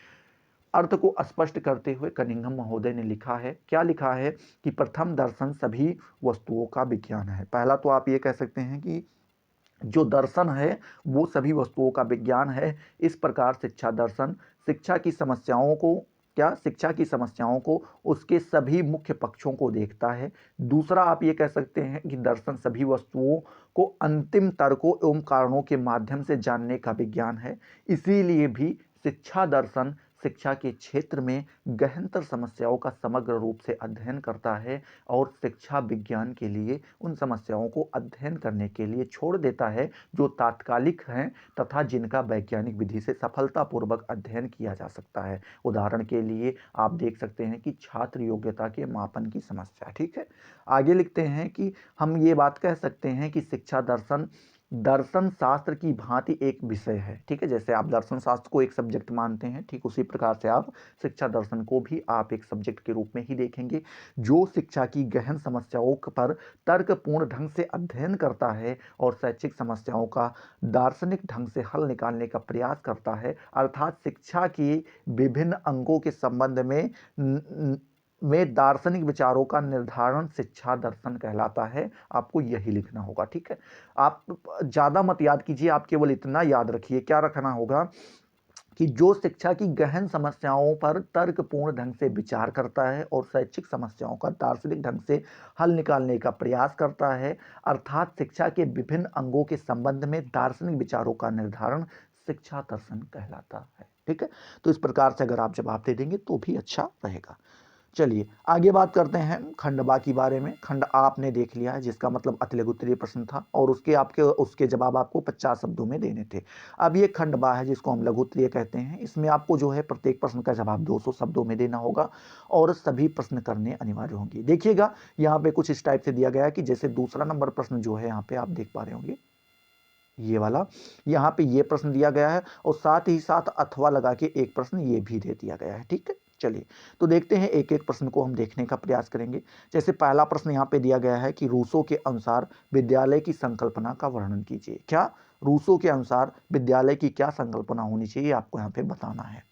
अर्थ को स्पष्ट करते हुए कनिंघम महोदय ने लिखा है, क्या लिखा है कि प्रथम दर्शन सभी वस्तुओं का विज्ञान है। पहला तो आप ये कह सकते हैं कि जो दर्शन है वो सभी वस्तुओं का विज्ञान है। इस प्रकार शिक्षा दर्शन शिक्षा की समस्याओं को उसके सभी मुख्य पक्षों को देखता है। दूसरा आप ये कह सकते हैं कि दर्शन सभी वस्तुओं को अंतिम तर्कों एवं कारणों के माध्यम से जानने का विज्ञान है। इसीलिए भी शिक्षा दर्शन शिक्षा के क्षेत्र में गहनतर समस्याओं का समग्र रूप से अध्ययन करता है और शिक्षा विज्ञान के लिए उन समस्याओं को अध्ययन करने के लिए छोड़ देता है जो तात्कालिक हैं तथा जिनका वैज्ञानिक विधि से सफलतापूर्वक अध्ययन किया जा सकता है। उदाहरण के लिए आप देख सकते हैं कि छात्र योग्यता के मापन की समस्या। ठीक है, आगे लिखते हैं कि हम ये बात कह सकते हैं कि शिक्षा दर्शन शास्त्र की भांति एक विषय है। ठीक है, जैसे आप दर्शन शास्त्र को एक सब्जेक्ट मानते हैं, ठीक उसी प्रकार से आप शिक्षा दर्शन को भी आप एक सब्जेक्ट के रूप में ही देखेंगे, जो शिक्षा की गहन समस्याओं पर तर्कपूर्ण ढंग से अध्ययन करता है और शैक्षिक समस्याओं का दार्शनिक ढंग से हल निकालने का प्रयास करता है। अर्थात शिक्षा की विभिन्न अंगों के संबंध में दार्शनिक विचारों का निर्धारण शिक्षा दर्शन कहलाता है। आपको यही लिखना होगा। ठीक है, आप ज्यादा मत याद कीजिए, आप केवल इतना याद रखिए, क्या रखना होगा कि जो शिक्षा की गहन समस्याओं पर तर्कपूर्ण ढंग से विचार करता है और शैक्षिक समस्याओं का दार्शनिक ढंग से हल निकालने का प्रयास करता है, अर्थात शिक्षा के विभिन्न अंगों के संबंध में दार्शनिक विचारों का निर्धारण शिक्षा दर्शन कहलाता है। ठीक है, तो इस प्रकार से अगर आप जवाब दे देंगे तो भी अच्छा रहेगा। चलिए आगे बात करते हैं खंड बा के बारे में। खंड आ आपने देख लिया है, जिसका मतलब अति लघु उत्तरीय प्रश्न था और उसके जवाब आपको 50 शब्दों में देने थे। अब ये खंड बा है जिसको हम लघु उत्तरीय कहते हैं। इसमें आपको जो है प्रत्येक प्रश्न का जवाब 200 शब्दों में देना होगा और सभी प्रश्न करने अनिवार्य होंगे। देखिएगा यहाँ पे कुछ इस टाइप से दिया गया है कि जैसे दूसरा नंबर प्रश्न जो है यहाँ पे आप देख पा रहे होंगे, ये वाला यहाँ पे ये प्रश्न दिया गया है और साथ ही साथ अथवा लगा के एक प्रश्न ये भी दे दिया गया है। ठीक है, चलिए तो देखते हैं एक एक प्रश्न को हम देखने का प्रयास करेंगे। जैसे पहला प्रश्न यहाँ पे दिया गया है कि रूसो के अनुसार विद्यालय की संकल्पना का वर्णन कीजिए। क्या रूसो के अनुसार विद्यालय की क्या संकल्पना होनी चाहिए, आपको यहाँ पे बताना है।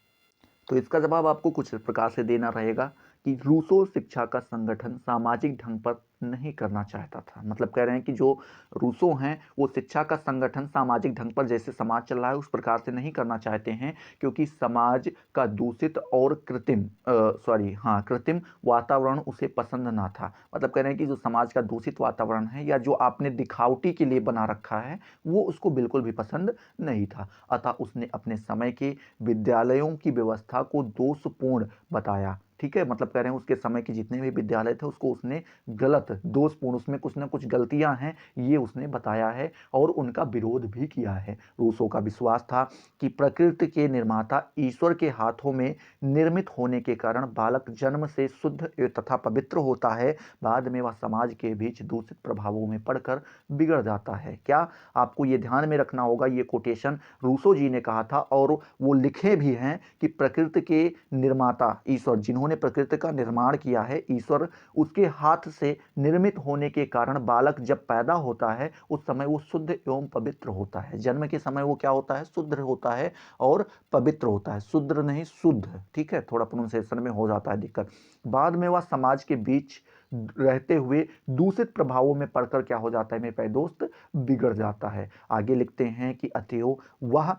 तो इसका जवाब आपको कुछ इस प्रकार से देना रहेगा कि रूसो शिक्षा का संगठन सामाजिक ढंग पर नहीं करना चाहता था। मतलब कह रहे हैं कि जो रूसो हैं वो शिक्षा का संगठन सामाजिक ढंग पर, जैसे समाज चल रहा है उस प्रकार से नहीं करना चाहते हैं, क्योंकि समाज का दूषित और कृत्रिम वातावरण उसे पसंद ना था। मतलब कह रहे हैं कि जो समाज का दूषित वातावरण है या जो आपने दिखावटी के लिए बना रखा है वो उसको बिल्कुल भी पसंद नहीं था। अतः उसने अपने समय के विद्यालयों की व्यवस्था को दोषपूर्ण बताया। ठीक है, मतलब कह रहे हैं उसके समय के जितने भी विद्यालय थे उसको उसने गलत, दोषपूर्ण, उसमें कुछ ना कुछ गलतियां हैं ये उसने बताया है और उनका विरोध भी किया है। रूसो का विश्वास था कि प्रकृति के निर्माता ईश्वर के हाथों में निर्मित होने के कारण बालक जन्म से शुद्ध तथा पवित्र होता है, बाद में वह समाज के बीच दूषित प्रभावों में पड़कर बिगड़ जाता है। क्या आपको ये ध्यान में रखना होगा, ये कोटेशन रूसो जी ने कहा था और वो लिखे भी हैं कि प्रकृति के निर्माता ईश्वर, जिन्होंने प्रकृति का निर्माण किया है, ईश्वर, उसके हाथ से निर्मित होने के कारण बालक जब पैदा होता है उस समय वो शुद्ध एवं पवित्र होता है। जन्म के समय वो क्या होता है, शुद्ध होता है और पवित्र होता है, शुद्ध नहीं शुद्ध। ठीक है, थोड़ा प्रोनाउंसिएशन में हो जाता है दिक्कत। बाद में वह समाज के बीच रहते हुए दूषित प्रभावों में पड़कर क्या हो जाता है मेरे प्यारे दोस्त, बिगड़ जाता है। आगे लिखते हैं कि अतएव वह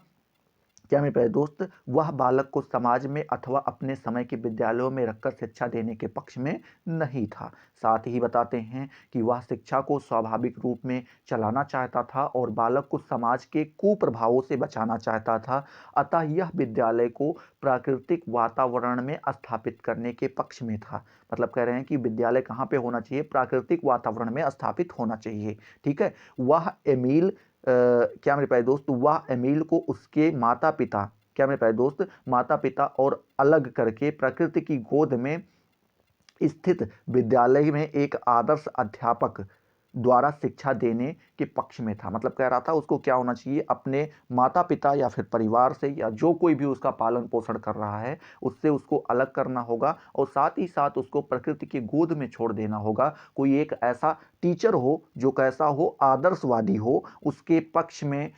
क्या मेरे प्यारे दोस्त, वह बालक को समाज में अथवा अपने समय के विद्यालयों में रखकर शिक्षा देने के पक्ष में नहीं था। साथ ही बताते हैं कि वह शिक्षा को स्वाभाविक रूप में चलाना चाहता था और बालक को समाज के कुप्रभावों से बचाना चाहता था। अतः यह विद्यालय को प्राकृतिक वातावरण में स्थापित करने के पक्ष में था। मतलब कह रहे हैं कि विद्यालय कहाँ पे होना चाहिए? प्राकृतिक वातावरण में स्थापित होना चाहिए। ठीक है। वह एमिल क्या मेरे प्यारे दोस्त, वह एमिल को उसके माता पिता, क्या मेरे प्यारे दोस्त, माता पिता और अलग करके प्रकृति की गोद में स्थित विद्यालय में एक आदर्श अध्यापक द्वारा शिक्षा देने के पक्ष में था। मतलब कह रहा था उसको क्या होना चाहिए? अपने माता पिता या फिर परिवार से या जो कोई भी उसका पालन पोषण कर रहा है उससे उसको अलग करना होगा और साथ ही साथ उसको प्रकृति की गोद में छोड़ देना होगा। कोई एक ऐसा टीचर हो जो कैसा हो? आदर्शवादी हो, उसके पक्ष में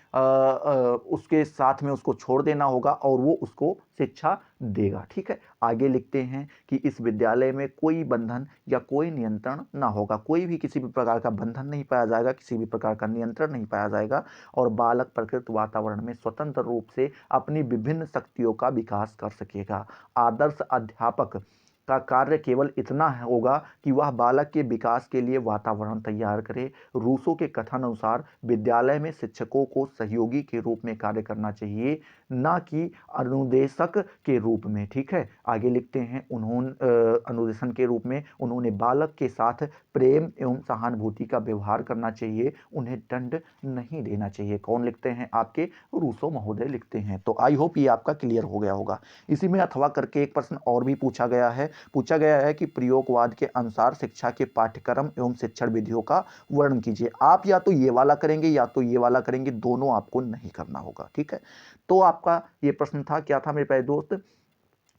उसके साथ में उसको छोड़ देना होगा और वो उसको शिक्षा देगा। ठीक है। आगे लिखते हैं कि इस विद्यालय में कोई बंधन या कोई नियंत्रण ना होगा। कोई भी किसी भी प्रकार का बंधन नहीं पाया जाएगा, किसी भी प्रकार का नियंत्रण नहीं पाया जाएगा और बालक प्रकृति वातावरण में स्वतंत्र रूप से अपनी विभिन्न शक्तियों का विकास कर सकेगा। आदर्श अध्यापक का कार्य केवल इतना होगा कि वह बालक के विकास के लिए वातावरण तैयार करे। रूसो के कथन अनुसार विद्यालय में शिक्षकों को सहयोगी के रूप में कार्य करना चाहिए, ना कि अनुदेशक के रूप में। ठीक है। आगे लिखते हैं, उन्होंने अनुदेशन के रूप में उन्होंने बालक के साथ प्रेम एवं सहानुभूति का व्यवहार करना चाहिए, उन्हें दंड नहीं देना चाहिए। कौन लिखते हैं? आपके रूसो महोदय लिखते हैं। तो आई होप ये आपका क्लियर हो गया होगा। इसी में अथवा करके एक प्रश्न और भी पूछा गया है कि प्रयोगवाद के अनुसार शिक्षा के पाठ्यक्रम एवं शिक्षण विधियों का वर्णन कीजिए। आप या तो ये वाला करेंगे या तो ये वाला करेंगे, दोनों आपको नहीं करना होगा। ठीक है। तो आपका ये प्रश्न था, क्या था मेरे प्यारे दोस्त,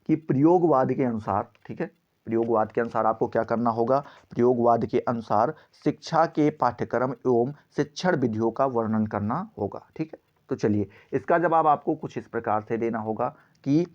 कि प्रयोगवाद के अनुसार, ठीक है, प्रयोगवाद के अनुसार आपको क्या करना होगा? प्रयोगवाद के अनुसार शिक्षा के पाठ्यक्रम एवं शिक्षण विधियों का वर्णन करना होगा। ठीक है। तो चलिए, इसका जवाब आपको कुछ इस प्रकार से देना होगा कि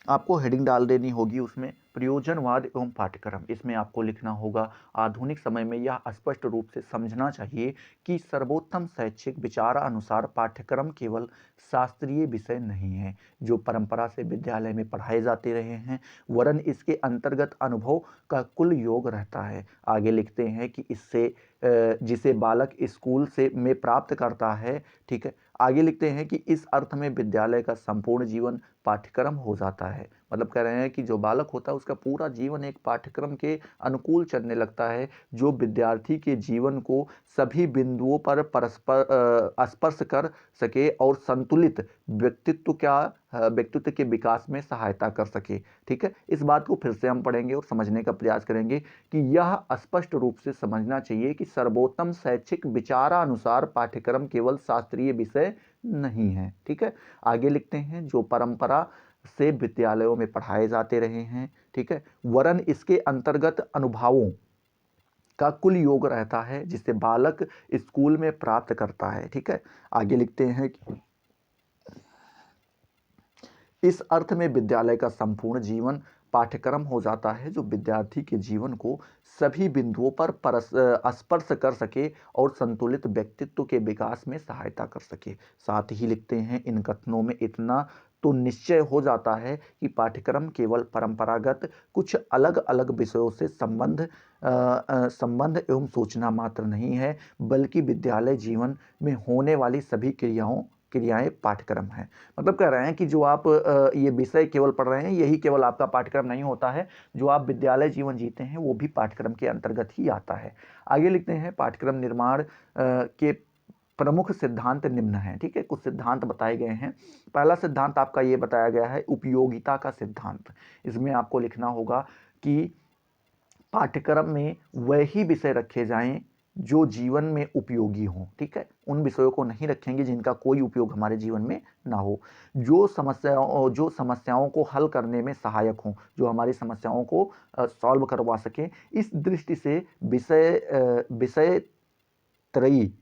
आपको हेडिंग डाल देनी होगी उसमें, प्रयोजनवाद एवं पाठ्यक्रम। इसमें आपको लिखना होगा, आधुनिक समय में यह स्पष्ट रूप से समझना चाहिए कि सर्वोत्तम शैक्षिक विचारानुसार पाठ्यक्रम केवल शास्त्रीय विषय नहीं है जो परंपरा से विद्यालय में पढ़ाए जाते रहे हैं, वरन इसके अंतर्गत अनुभव का कुल योग रहता है। आगे लिखते हैं कि इससे जिसे बालक स्कूल से में प्राप्त करता है। ठीक है। आगे लिखते हैं कि इस अर्थ में विद्यालय का संपूर्ण जीवन पाठ्यक्रम हो जाता है। मतलब कह रहे हैं कि जो बालक होता है उसका पूरा जीवन एक पाठ्यक्रम के अनुकूल चलने लगता है, जो विद्यार्थी के जीवन को सभी बिंदुओं पर परस्पर स्पर्श कर सके और संतुलित व्यक्तित्व के विकास में सहायता कर सके। ठीक है। इस बात को फिर से हम पढ़ेंगे और समझने का प्रयास करेंगे कि यह स्पष्ट रूप से समझना चाहिए कि सर्वोत्तम शैक्षिक विचारानुसार पाठ्यक्रम केवल शास्त्रीय विषय नहीं है। ठीक है। आगे लिखते हैं, जो परंपरा से विद्यालयों में पढ़ाए जाते रहे हैं। ठीक है। वरन इसके अंतर्गत अनुभवों का कुल योग रहता है जिसे बालक स्कूल में प्राप्त करता है। ठीक है। आगे लिखते हैं, इस अर्थ में विद्यालय का संपूर्ण जीवन पाठ्यक्रम हो जाता है जो विद्यार्थी के जीवन को सभी बिंदुओं पर स्पर्श कर सके और संतुलित व्यक्तित्व के विकास में सहायता कर सके। साथ ही लिखते हैं, इन कथनों में इतना तो निश्चय हो जाता है कि पाठ्यक्रम केवल परंपरागत कुछ अलग अलग विषयों से संबंध एवं सूचना मात्र नहीं है, बल्कि विद्यालय जीवन में होने वाली सभी क्रियाएं पाठ्यक्रम है। मतलब कह रहे हैं कि जो आप ये विषय केवल पढ़ रहे हैं यही केवल आपका पाठ्यक्रम नहीं होता है, जो आप विद्यालय जीवन जीते हैं वो भी पाठ्यक्रम के अंतर्गत ही आता है। आगे लिखते हैं, पाठ्यक्रम निर्माण के प्रमुख सिद्धांत निम्न हैं। ठीक है। कुछ सिद्धांत बताए गए हैं। पहला सिद्धांत आपका ये बताया गया है, उपयोगिता का सिद्धांत। इसमें आपको लिखना होगा कि पाठ्यक्रम में वही विषय रखे जाएं जो जीवन में उपयोगी हों। ठीक है। उन विषयों को नहीं रखेंगे जिनका कोई उपयोग हमारे जीवन में ना हो, जो समस्याओं को हल करने में सहायक हों, जो हमारी समस्याओं को सॉल्व करवा सकें। इस दृष्टि से विषय त्रयी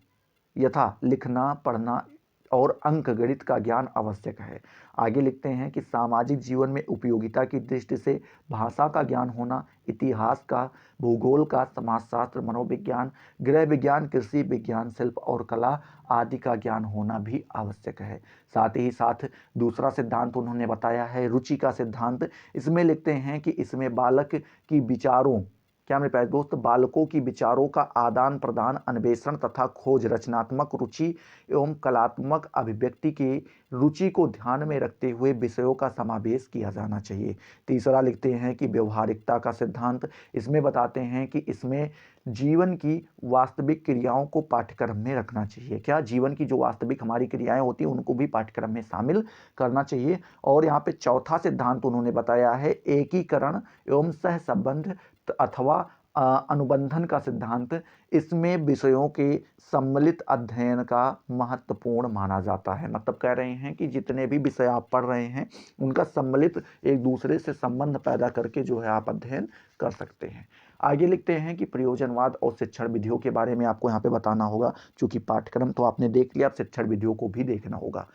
यथा लिखना, पढ़ना, और अंकगणित का ज्ञान आवश्यक है। आगे लिखते हैं कि सामाजिक जीवन में उपयोगिता की दृष्टि से भाषा का ज्ञान होना, इतिहास का, भूगोल का, समाजशास्त्र, मनोविज्ञान, गृह विज्ञान, कृषि विज्ञान, शिल्प और कला आदि का ज्ञान होना भी आवश्यक है। साथ ही साथ दूसरा सिद्धांत उन्होंने बताया है रुचि का सिद्धांत। इसमें लिखते हैं कि इसमें बालक की विचारों, क्या मेरे प्यारे दोस्त, बालकों की विचारों का आदान प्रदान, अन्वेषण तथा खोज, रचनात्मक रुचि एवं कलात्मक अभिव्यक्ति की रुचि को ध्यान में रखते हुए विषयों का समावेश किया जाना चाहिए। तीसरा लिखते हैं कि व्यवहारिकता का सिद्धांत। इसमें बताते हैं कि इसमें जीवन की वास्तविक क्रियाओं को पाठ्यक्रम में रखना चाहिए। क्या जीवन की जो वास्तविक हमारी क्रियाएं होती हैं उनको भी पाठ्यक्रम में शामिल करना चाहिए। और यहाँ पे चौथा सिद्धांत उन्होंने बताया है एकीकरण एवं सहसंबंध अथवा अनुबंधन का सिद्धांत। इसमें विषयों के सम्मिलित अध्ययन का महत्वपूर्ण माना जाता है। मतलब कह रहे हैं कि जितने भी विषय आप पढ़ रहे हैं उनका सम्मिलित एक दूसरे से संबंध पैदा करके जो है आप अध्ययन कर सकते हैं। आगे लिखते हैं कि प्रयोजनवाद और शिक्षण विधियों के बारे में आपको यहाँ पे बताना होगा। चूंकि पाठ्यक्रम तो आपने देख लिया, अब शिक्षण विधियों को भी देखना होगा।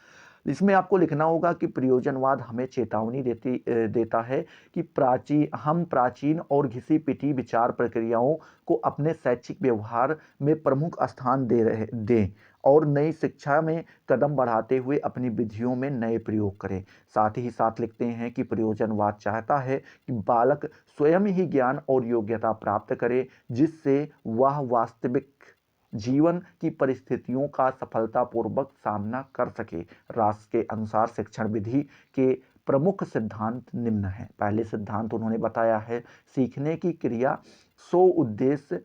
इसमें आपको लिखना होगा कि प्रयोजनवाद हमें चेतावनी देता है कि हम प्राचीन और घिसी पिटी विचार प्रक्रियाओं को अपने शैक्षिक व्यवहार में प्रमुख स्थान दें और नई शिक्षा में कदम बढ़ाते हुए अपनी विधियों में नए प्रयोग करें। साथ ही साथ लिखते हैं कि प्रयोजनवाद चाहता है कि बालक स्वयं ही ज्ञान और योग्यता प्राप्त करे जिससे वह वास्तविक जीवन की परिस्थितियों का सफलतापूर्वक सामना कर सके। राष्ट्र के अनुसार शिक्षण विधि के प्रमुख सिद्धांत निम्न हैं। पहले सिद्धांत उन्होंने बताया है सीखने की क्रिया सो उद्देश्य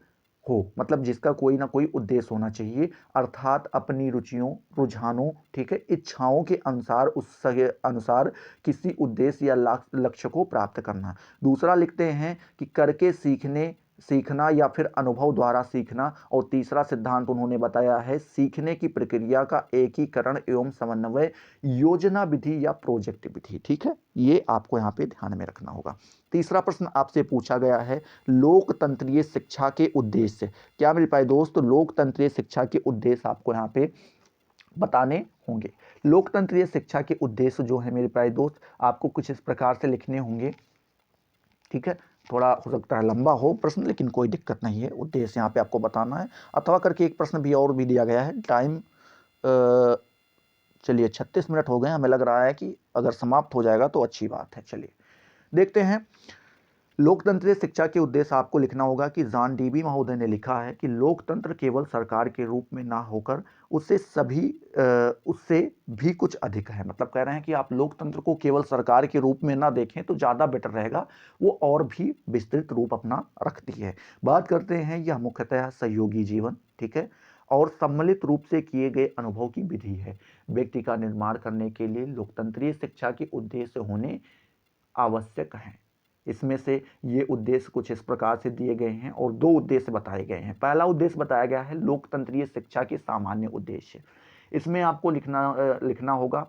हो, मतलब जिसका कोई ना कोई उद्देश्य होना चाहिए, अर्थात अपनी रुचियों, रुझानों, ठीक है, इच्छाओं के अनुसार उसके अनुसार किसी उद्देश्य या लक्ष्य को प्राप्त करना। दूसरा लिखते हैं कि करके सीखना या फिर अनुभव द्वारा सीखना। और तीसरा सिद्धांत उन्होंने बताया है सीखने की प्रक्रिया का एकीकरण एवं समन्वय, योजना विधि या प्रोजेक्ट विधि। ठीक है, ये आपको यहाँ पे ध्यान में रखना होगा। तीसरा प्रश्न आपसे पूछा गया है लोकतंत्रीय शिक्षा के उद्देश्य। क्या मेरे भाई दोस्त, लोकतंत्रीय शिक्षा के उद्देश्य आपको यहाँ पे बताने होंगे। लोकतंत्रीय शिक्षा के उद्देश्य जो है मेरे भाई दोस्त आपको कुछ इस प्रकार से लिखने होंगे। ठीक है, थोड़ा हो सकता है लंबा हो प्रश्न, लेकिन कोई दिक्कत नहीं है, उद्देश्य यहाँ पे आपको बताना है। अथवा करके एक प्रश्न भी और भी दिया गया है। टाइम चलिए 36 मिनट हो गए, हमें लग रहा है कि अगर समाप्त हो जाएगा तो अच्छी बात है। चलिए देखते हैं। लोकतंत्रीय शिक्षा के उद्देश्य आपको लिखना होगा कि जॉन डीबी महोदय ने लिखा है कि लोकतंत्र केवल सरकार के रूप में ना होकर उससे भी कुछ अधिक है। मतलब कह रहे हैं कि आप लोकतंत्र को केवल सरकार के रूप में ना देखें तो ज़्यादा बेटर रहेगा, वो और भी विस्तृत रूप अपना रखती है। बात करते हैं यह मुख्यतः सहयोगी जीवन, ठीक है, और सम्मिलित रूप से किए गए अनुभव की विधि है। व्यक्ति का निर्माण करने के लिए लोकतंत्रीय शिक्षा के उद्देश्य होने आवश्यक हैं। इसमें से ये उद्देश्य कुछ इस प्रकार से दिए गए हैं और दो उद्देश्य बताए गए हैं। पहला उद्देश्य बताया गया है लोकतंत्रीय शिक्षा के सामान्य उद्देश्य। इसमें आपको लिखना होगा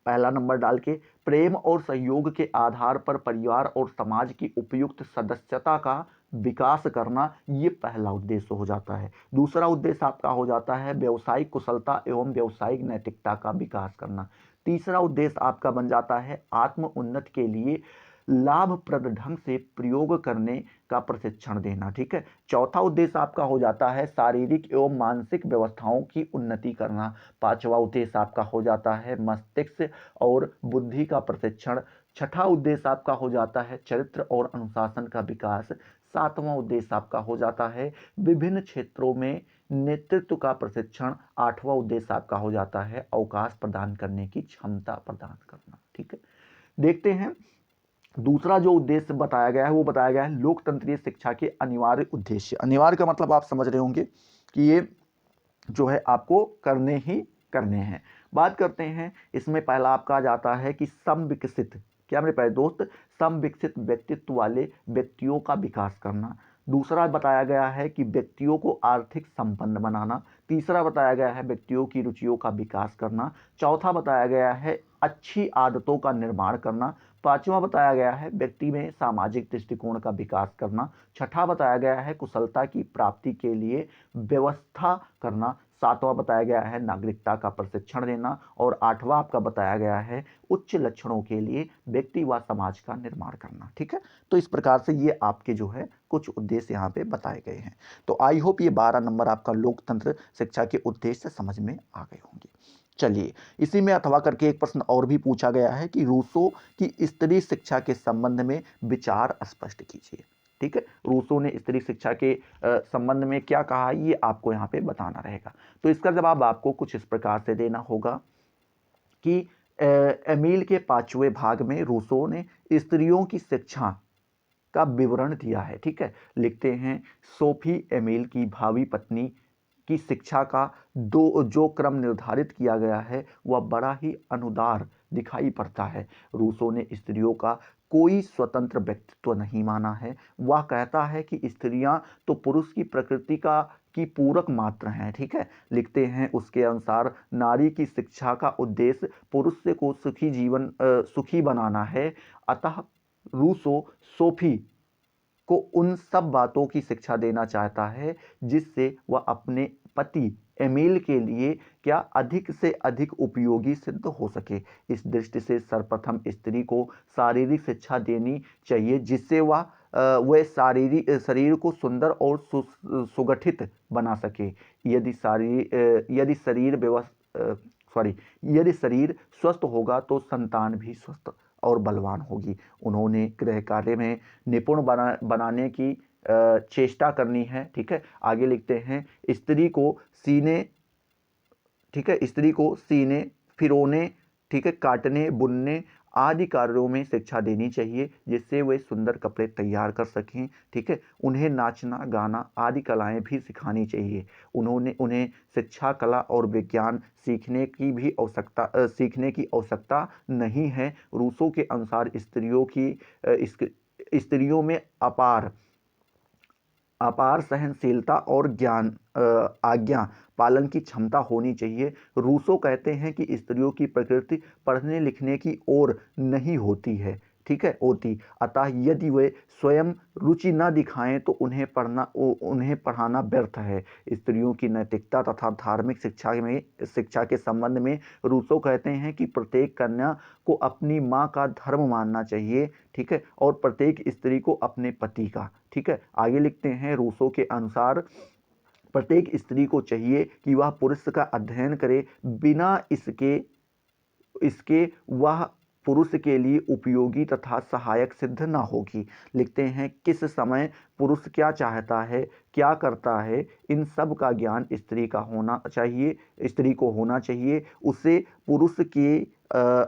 पहला नंबर डाल के प्रेम और सहयोग के आधार पर परिवार और समाज की उपयुक्त सदस्यता का विकास करना, ये पहला उद्देश्य हो जाता है। दूसरा उद्देश्य आपका हो जाता है व्यावसायिक कुशलता एवं व्यावसायिक नैतिकता का विकास करना। तीसरा उद्देश्य आपका बन जाता है आत्म उन्नति के लिए लाभप्रद ढंग से प्रयोग करने का प्रशिक्षण देना। ठीक है, चौथा उद्देश्य आपका हो जाता है शारीरिक एवं मानसिक व्यवस्थाओं की उन्नति करना। पांचवा उद्देश्य आपका हो जाता है मस्तिष्क और बुद्धि का प्रशिक्षण। छठा उद्देश्य आपका हो जाता है चरित्र और अनुशासन का विकास। सातवां उद्देश्य आपका हो जाता है विभिन्न क्षेत्रों में नेतृत्व का प्रशिक्षण। आठवां उद्देश्य आपका हो जाता है अवकाश प्रदान करने की क्षमता प्रदान करना। ठीक है, देखते हैं दूसरा जो उद्देश्य बताया गया है वो बताया गया है लोकतंत्रीय शिक्षा के अनिवार्य उद्देश्य। अनिवार्य का मतलब आप समझ रहे होंगे कि ये जो है आपको करने ही करने हैं। बात करते हैं, इसमें पहला आपका आ जाता है कि समविकसित, क्या मेरे प्यारे दोस्त, समविकसित व्यक्तित्व वाले व्यक्तियों का विकास करना। दूसरा बताया गया है कि व्यक्तियों को आर्थिक संपन्न बनाना। तीसरा बताया गया है व्यक्तियों की रुचियों का विकास करना। चौथा बताया गया है अच्छी आदतों का निर्माण करना। पांचवा बताया गया है व्यक्ति में सामाजिक दृष्टिकोण का विकास करना। छठा बताया गया है कुशलता की प्राप्ति के लिए व्यवस्था करना। सातवां बताया गया है नागरिकता का प्रशिक्षण देना। और आठवां आपका बताया गया है उच्च लक्षणों के लिए व्यक्ति व समाज का निर्माण करना। ठीक है, तो इस प्रकार से ये आपके जो है कुछ उद्देश्य यहाँ पे बताए गए हैं। तो आई होप ये 12 नंबर आपका लोकतंत्र शिक्षा के उद्देश्य समझ में आ गए होंगे। चलिए, इसी में अथवा करके एक प्रश्न और भी पूछा गया है कि रूसो की स्त्री शिक्षा के संबंध में विचार स्पष्ट कीजिए। ठीक है, रूसो ने स्त्री शिक्षा के संबंध में क्या कहा, ये आपको यहाँ पे बताना रहेगा। तो इसका जवाब आपको कुछ इस प्रकार से देना होगा कि एमील के 5वें भाग में रूसो ने स्त्रियों की शिक्षा का विवरण दिया है। ठीक है, लिखते हैं सोफी एमील की भावी पत्नी की शिक्षा का जो क्रम निर्धारित किया गया है वह बड़ा ही अनुदार दिखाई पड़ता है। रूसो ने स्त्रियों का कोई स्वतंत्र व्यक्तित्व नहीं माना है। वह कहता है कि स्त्रियां तो पुरुष की प्रकृति की पूरक मात्र हैं। ठीक है, लिखते हैं उसके अनुसार नारी की शिक्षा का उद्देश्य पुरुष को सुखी बनाना है। अतः रूसो सोफी को उन सब बातों की शिक्षा देना चाहता है जिससे वह अपने पति एमिल के लिए क्या अधिक से अधिक उपयोगी सिद्ध हो सके। इस दृष्टि से सर्वप्रथम स्त्री को शारीरिक शिक्षा देनी चाहिए जिससे वह शरीर को सुंदर और सुगठित बना सके। यदि शरीर स्वस्थ होगा तो संतान भी स्वस्थ और बलवान होगी। उन्होंने गृह कार्य में निपुण बनाने की चेष्टा करनी है। ठीक है, आगे लिखते हैं स्त्री को सीने फिरोने, ठीक है, काटने बुनने आदि कार्यों में शिक्षा देनी चाहिए जिससे वे सुंदर कपड़े तैयार कर सकें। ठीक है, उन्हें नाचना गाना आदि कलाएं भी सिखानी चाहिए। उन्हें शिक्षा कला और विज्ञान सीखने की आवश्यकता नहीं है। रूसो के अनुसार स्त्रियों में अपार सहनशीलता और आज्ञा पालन की क्षमता होनी चाहिए। रूसो कहते हैं कि स्त्रियों की प्रकृति पढ़ने लिखने की ओर नहीं होती है। ठीक है, अतः यदि वे स्वयं रुचि न दिखाएं तो उन्हें पढ़ाना व्यर्थ है। स्त्रियों की नैतिकता तथा धार्मिक शिक्षा के संबंध में रूसो कहते हैं कि प्रत्येक कन्या को अपनी माँ का धर्म मानना चाहिए। ठीक है, और प्रत्येक स्त्री को अपने पति का। ठीक है, आगे लिखते हैं रूसो के अनुसार प्रत्येक स्त्री को चाहिए कि वह पुरुष का अध्ययन करे, बिना इसके वह पुरुष के लिए उपयोगी तथा सहायक सिद्ध न होगी। लिखते हैं किस समय पुरुष क्या चाहता है, क्या करता है, इन सब का ज्ञान स्त्री को होना चाहिए। उसे पुरुष के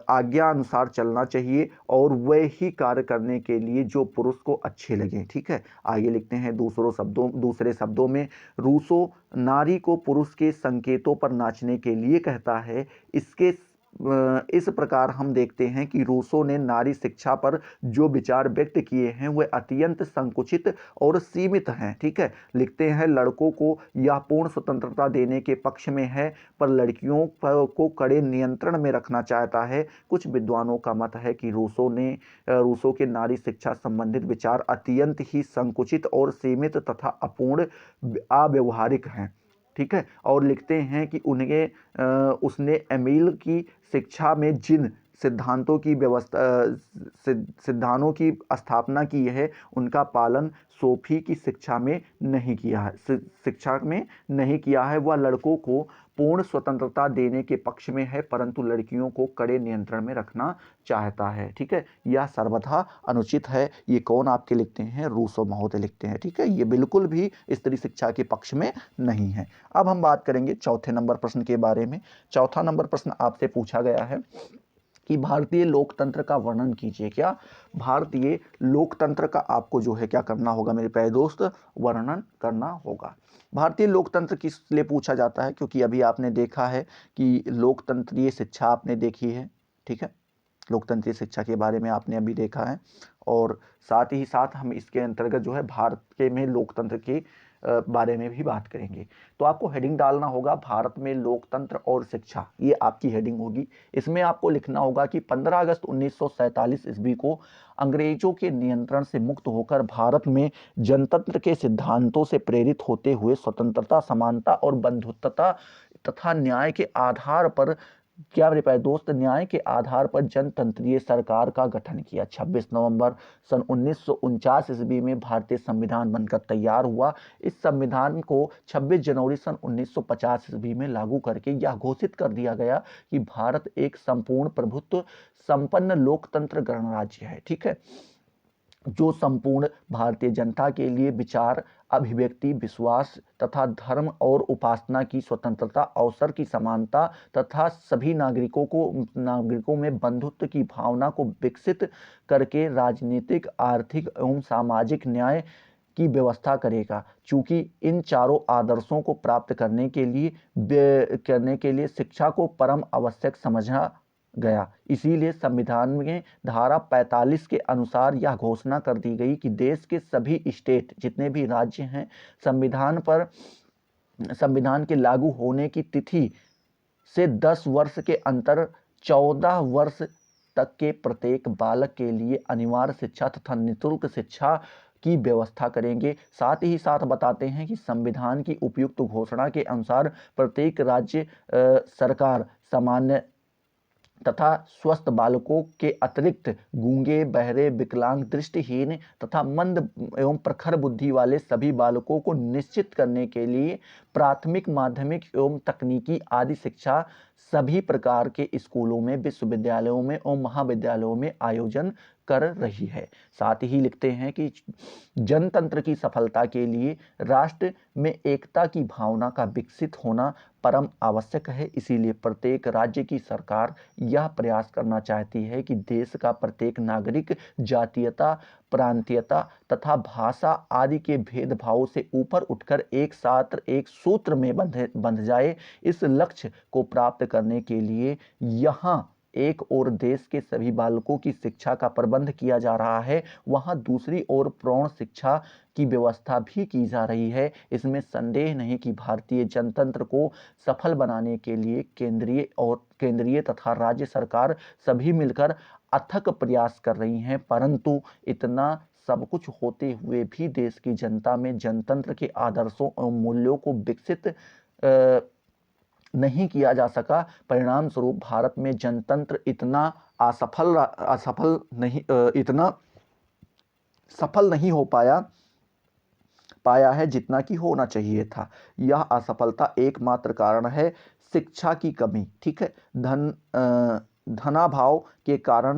आज्ञा अनुसार चलना चाहिए और वह ही कार्य करने के लिए जो पुरुष को अच्छे लगे। ठीक है, आगे लिखते हैं दूसरे शब्दों में रूसो नारी को पुरुष के संकेतों पर नाचने के लिए कहता है। इस प्रकार हम देखते हैं कि रूसो ने नारी शिक्षा पर जो विचार व्यक्त किए हैं वे अत्यंत संकुचित और सीमित हैं। ठीक है, लिखते हैं लड़कों को यह पूर्ण स्वतंत्रता देने के पक्ष में है पर लड़कियों को कड़े नियंत्रण में रखना चाहता है। कुछ विद्वानों का मत है कि रूसो के नारी शिक्षा संबंधित विचार अत्यंत ही संकुचित और सीमित तथा अपूर्ण अव्यवहारिक हैं। ठीक है, और लिखते हैं कि उसने एमिल की शिक्षा में जिन सिद्धांतों की स्थापना की है उनका पालन सोफी की शिक्षा में नहीं किया है। वह लड़कों को पूर्ण स्वतंत्रता देने के पक्ष में है परंतु लड़कियों को कड़े नियंत्रण में रखना चाहता है। ठीक है, यह सर्वथा अनुचित है। ये कौन आपके लिखते हैं? रूसो महोदय लिखते हैं। ठीक है, ये बिल्कुल भी स्त्री शिक्षा के पक्ष में नहीं है। अब हम बात करेंगे चौथे नंबर प्रश्न के बारे में। चौथा नंबर प्रश्न आपसे पूछा गया है कि भारतीय लोकतंत्र का वर्णन कीजिए। क्या भारतीय लोकतंत्र का आपको जो है क्या करना होगा मेरे प्यारे दोस्त? वर्णन करना होगा। भारतीय लोकतंत्र किस लिए पूछा जाता है? क्योंकि अभी आपने देखा है कि लोकतंत्रीय शिक्षा आपने देखी है। ठीक है, लोकतंत्रीय शिक्षा के बारे में आपने अभी देखा है और साथ ही साथ हम इसके अंतर्गत जो है भारत के में लोकतंत्र की बारे में भी बात करेंगे। तो आपको हेडिंग डालना होगा भारत में लोकतंत्र और शिक्षा, ये आपकी हेडिंग होगी। इसमें आपको लिखना होगा कि 15 अगस्त 1947 ईस्वी को अंग्रेजों के नियंत्रण से मुक्त होकर भारत में जनतंत्र के सिद्धांतों से प्रेरित होते हुए स्वतंत्रता, समानता और बंधुत्वता तथा न्याय के आधार पर, क्या मेरे प्यारे दोस्त, न्याय के आधार पर जनतंत्रीय सरकार का गठन किया। 26 नवंबर सन 1949 ईस्वी में भारतीय संविधान बनकर तैयार हुआ। इस संविधान को 26 जनवरी सन 1950 ईस्वी में लागू करके यह घोषित कर दिया गया कि भारत एक संपूर्ण प्रभुत्व संपन्न लोकतंत्र गणराज्य है। ठीक है, जो संपूर्ण भारतीय जनता के लिए विचार, अभिव्यक्ति, विश्वास तथा धर्म और उपासना की स्वतंत्रता, अवसर की समानता तथा सभी नागरिकों में बंधुत्व की भावना को विकसित करके राजनीतिक, आर्थिक एवं सामाजिक न्याय की व्यवस्था करेगा। चूंकि इन चारों आदर्शों को प्राप्त करने के लिए शिक्षा को परम आवश्यक समझा गया। इसीलिए संविधान में धारा 45 के अनुसार यह घोषणा कर दी गई कि देश के सभी स्टेट, जितने भी राज्य हैं, संविधान के लागू होने की तिथि से 10 वर्ष के अंतर 14 वर्ष तक के प्रत्येक बालक के लिए अनिवार्य शिक्षा तथा निःशुल्क शिक्षा की व्यवस्था करेंगे। साथ ही साथ बताते हैं कि संविधान की उपयुक्त घोषणा के अनुसार प्रत्येक राज्य सरकार सामान्य तथा स्वस्थ बालकों के अतिरिक्त गूंगे, बहरे, विकलांग, दृष्टिहीन तथा मंद एवं प्रखर बुद्धि वाले सभी बालकों को निश्चित करने के लिए प्राथमिक, माध्यमिक एवं तकनीकी आदि शिक्षा सभी प्रकार के स्कूलों में, विश्वविद्यालयों में और महाविद्यालयों में आयोजन कर रही है। साथ ही लिखते हैं कि जनतंत्र की सफलता के लिए राष्ट्र में एकता की भावना का विकसित होना परम आवश्यक है। इसीलिए प्रत्येक राज्य की सरकार यह प्रयास करना चाहती है कि देश का प्रत्येक नागरिक जातीयता, प्रांतीयता तथा भाषा आदि के भेदभाव से ऊपर उठकर एक साथ एक सूत्र में बंध जाए। इस लक्ष्य को प्राप्त करने के लिए यहाँ एक ओर देश के सभी बालकों की शिक्षा का प्रबंध किया जा रहा है, वहाँ दूसरी ओर प्रौढ़ शिक्षा की व्यवस्था भी की जा रही है। इसमें संदेह नहीं कि भारतीय जनतंत्र को सफल बनाने के लिए केंद्रीय तथा राज्य सरकार सभी मिलकर अथक प्रयास कर रही हैं। परंतु इतना सब कुछ होते हुए भी देश की जनता में जनतंत्र के आदर्शों और मूल्यों को विकसित नहीं किया जा सका। परिणाम स्वरूप भारत में जनतंत्र इतना सफल नहीं हो पाया है जितना कि होना चाहिए था। यह असफलता एकमात्र कारण है शिक्षा की कमी। ठीक है, धनाभाव के कारण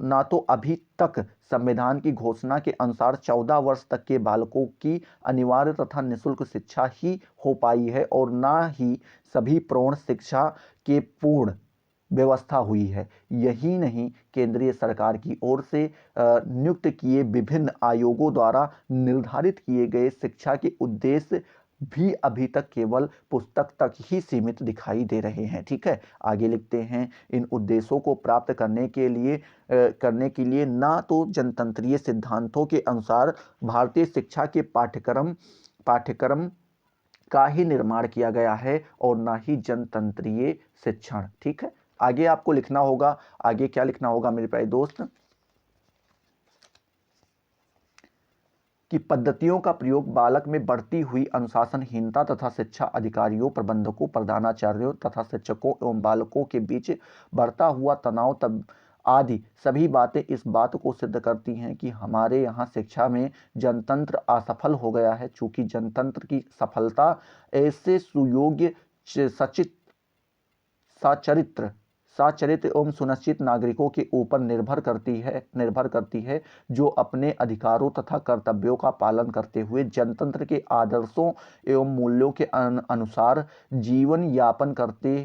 ना तो अभी तक संविधान की घोषणा के अनुसार 14 वर्ष तक के बालकों की अनिवार्य तथा निःशुल्क शिक्षा ही हो पाई है और ना ही सभी प्रौढ़ शिक्षा के पूर्ण व्यवस्था हुई है। यही नहीं, केंद्रीय सरकार की ओर से नियुक्त किए विभिन्न आयोगों द्वारा निर्धारित किए गए शिक्षा के उद्देश्य भी अभी तक केवल पुस्तक तक ही सीमित दिखाई दे रहे हैं। ठीक है, आगे लिखते हैं, इन उद्देश्यों को प्राप्त करने के लिए ना तो जनतंत्रीय सिद्धांतों के अनुसार भारतीय शिक्षा के पाठ्यक्रम का ही निर्माण किया गया है और ना ही जनतंत्रीय शिक्षण। ठीक है, आगे आपको लिखना होगा, आगे क्या लिखना होगा मेरे प्यारे दोस्त, कि पद्धतियों का प्रयोग बालक में बढ़ती हुई अनुशासनहीनता तथा शिक्षा अधिकारियों, प्रबंधकों, प्रधानाचार्यों तथा शिक्षकों एवं बालकों के बीच बढ़ता हुआ तनाव आदि सभी बातें इस बात को सिद्ध करती हैं कि हमारे यहाँ शिक्षा में जनतंत्र असफल हो गया है। चूंकि जनतंत्र की सफलता ऐसे सुयोग्य, सचरित्र एवं सुनिश्चित नागरिकों के ऊपर निर्भर करती है जो अपने अधिकारों तथा कर्तव्यों का पालन करते हुए जनतंत्र के आदर्शों एवं मूल्यों के अनुसार जीवन यापन करते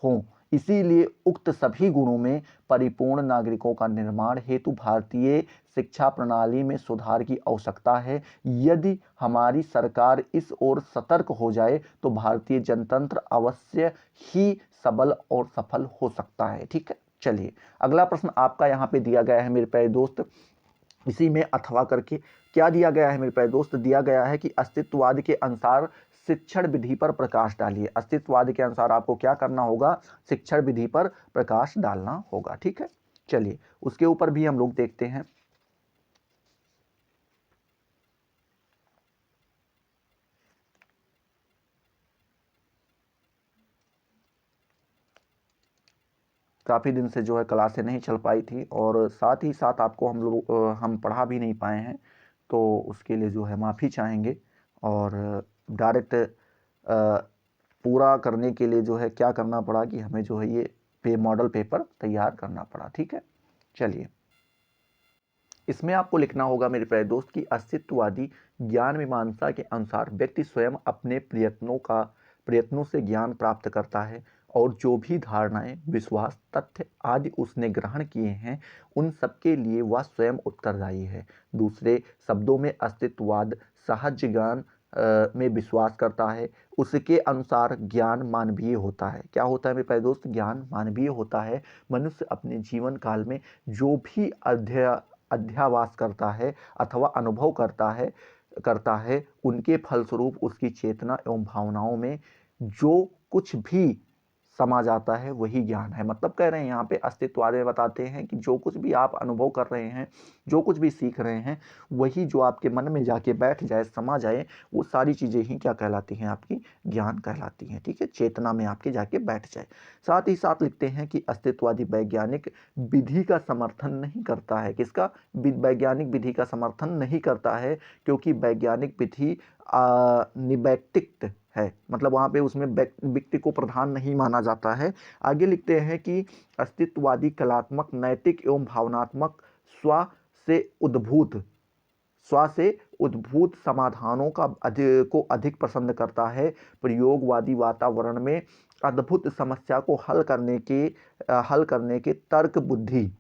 हों। इसीलिए उक्त सभी गुणों में परिपूर्ण नागरिकों का निर्माण हेतु भारतीय शिक्षा प्रणाली में सुधार की आवश्यकता है। यदि हमारी सरकार इस ओर सतर्क हो जाए तो भारतीय जनतंत्र अवश्य ही सबल और सफल हो सकता है। ठीक है, चलिए अगला प्रश्न आपका यहाँ पे दिया गया है मेरे प्यारे दोस्त, इसी में अथवा करके क्या दिया गया है मेरे प्यारे दोस्त? दिया गया है कि अस्तित्ववाद के अनुसार शिक्षण विधि पर प्रकाश डालिए। अस्तित्ववाद के अनुसार आपको क्या करना होगा? शिक्षण विधि पर प्रकाश डालना होगा। ठीक है, चलिए उसके ऊपर भी हम लोग देखते हैं। काफ़ी दिन से जो है क्लासें नहीं चल पाई थी और साथ ही साथ आपको हम पढ़ा भी नहीं पाए हैं, तो उसके लिए जो है माफ़ी चाहेंगे। और डायरेक्ट पूरा करने के लिए जो है क्या करना पड़ा कि हमें जो है ये मॉडल पेपर तैयार करना पड़ा। ठीक है, चलिए इसमें आपको लिखना होगा मेरे प्यारे दोस्त कि अस्तित्ववादी ज्ञान मीमांसा के अनुसार व्यक्ति स्वयं अपने प्रयत्नों से ज्ञान प्राप्त करता है और जो भी धारणाएं, विश्वास, तथ्य आदि उसने ग्रहण किए हैं उन सबके लिए वह स्वयं उत्तरदायी है। दूसरे शब्दों में अस्तित्ववाद सहज ज्ञान में विश्वास करता है। उसके अनुसार ज्ञान मानवीय होता है। क्या होता है मेरे प्यारे दोस्त? ज्ञान मानवीय होता है। मनुष्य अपने जीवन काल में जो भी अध्यावास करता है अथवा अनुभव करता है उनके फलस्वरूप उसकी चेतना एवं भावनाओं में जो कुछ भी समा जाता है वही ज्ञान है। मतलब कह रहे हैं यहाँ पे अस्तित्ववादी बताते हैं कि जो कुछ भी आप अनुभव कर रहे हैं, जो कुछ भी सीख रहे हैं, वही जो आपके मन में जाके बैठ जाए, समा जाए, वो सारी चीज़ें ही क्या कहलाती हैं? आपकी ज्ञान कहलाती हैं। ठीक है, चेतना में आपके जाके बैठ जाए। साथ ही साथ लिखते हैं कि अस्तित्ववादी वैज्ञानिक विधि का समर्थन नहीं करता है। किसका? वैज्ञानिक विधि का समर्थन नहीं करता है, क्योंकि वैज्ञानिक विधि निवैयक्तिक है। मतलब वहाँ पे उसमें व्यक्ति को प्रधान नहीं माना जाता है। आगे लिखते हैं कि अस्तित्ववादी कलात्मक, नैतिक एवं भावनात्मक स्व से उद्भूत समाधानों को अधिक पसंद करता है। प्रयोगवादी वातावरण में अद्भुत समस्या को हल करने के तर्क बुद्धि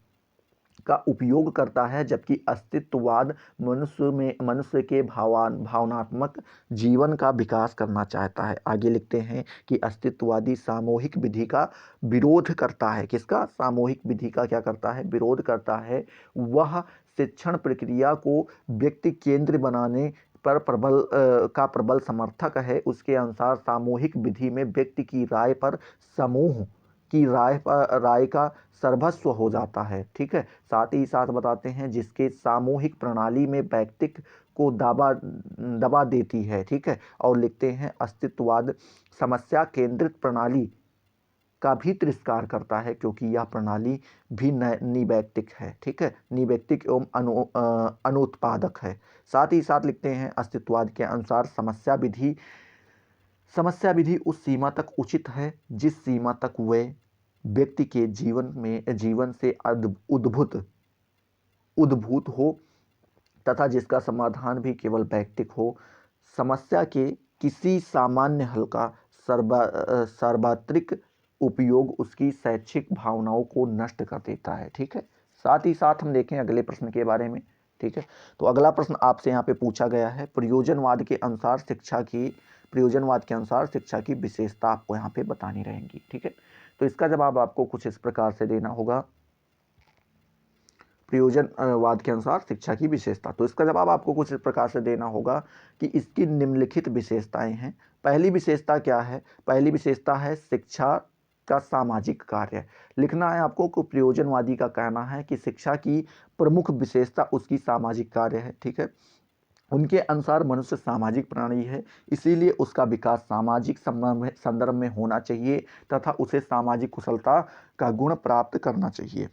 का उपयोग करता है, जबकि अस्तित्ववाद मनुष्य के भावनात्मक जीवन का विकास करना चाहता है। आगे लिखते हैं कि अस्तित्ववादी सामूहिक विधि का विरोध करता है। किसका? सामूहिक विधि का क्या करता है? विरोध करता है। वह शिक्षण प्रक्रिया को व्यक्ति केंद्र बनाने पर प्रबल समर्थक है। उसके अनुसार सामूहिक विधि में व्यक्ति की राय पर समूह की राय का सर्वस्व हो जाता है। ठीक है, साथ ही साथ बताते हैं जिसके सामूहिक प्रणाली में व्यक्ति को दबा देती है। ठीक है, और लिखते हैं अस्तित्ववाद समस्या केंद्रित प्रणाली का भी तिरस्कार करता है, क्योंकि यह प्रणाली भी निवैयक्तिक है। ठीक है, निवैयक्तिक एवं अनुत्पादक है। साथ ही साथ लिखते हैं अस्तित्ववाद के अनुसार समस्या विधि उस सीमा तक उचित है जिस सीमा तक वे व्यक्ति के जीवन से उद्भूत हो तथा जिसका समाधान भी केवल वैयक्तिक हो। समस्या के किसी सामान्य हल का सार्वत्रिक उपयोग उसकी शैक्षिक भावनाओं को नष्ट कर देता है। ठीक है, साथ ही साथ हम देखें अगले प्रश्न के बारे में। ठीक है, तो अगला प्रश्न आपसे यहाँ पे पूछा गया है, प्रयोजनवाद के अनुसार शिक्षा की विशेषता आपको यहाँ पे बतानी रहेंगी। ठीक है, तो इसका जवाब आपको कुछ इस प्रकार से देना होगा। प्रयोजनवाद के अनुसार शिक्षा की विशेषता, तो इसका जवाब आपको कुछ इस प्रकार से देना होगा कि इसकी निम्नलिखित विशेषताएं हैं। पहली विशेषता क्या है? पहली विशेषता है शिक्षा का सामाजिक कार्य। लिखना है आपको कि प्रयोजनवादी का कहना है कि शिक्षा की प्रमुख विशेषता उसकी सामाजिक कार्य है। ठीक है, उनके अनुसार मनुष्य सामाजिक प्राणी है, इसीलिए उसका विकास सामाजिक संदर्भ में होना चाहिए तथा उसे सामाजिक कुशलता का गुण प्राप्त करना चाहिए।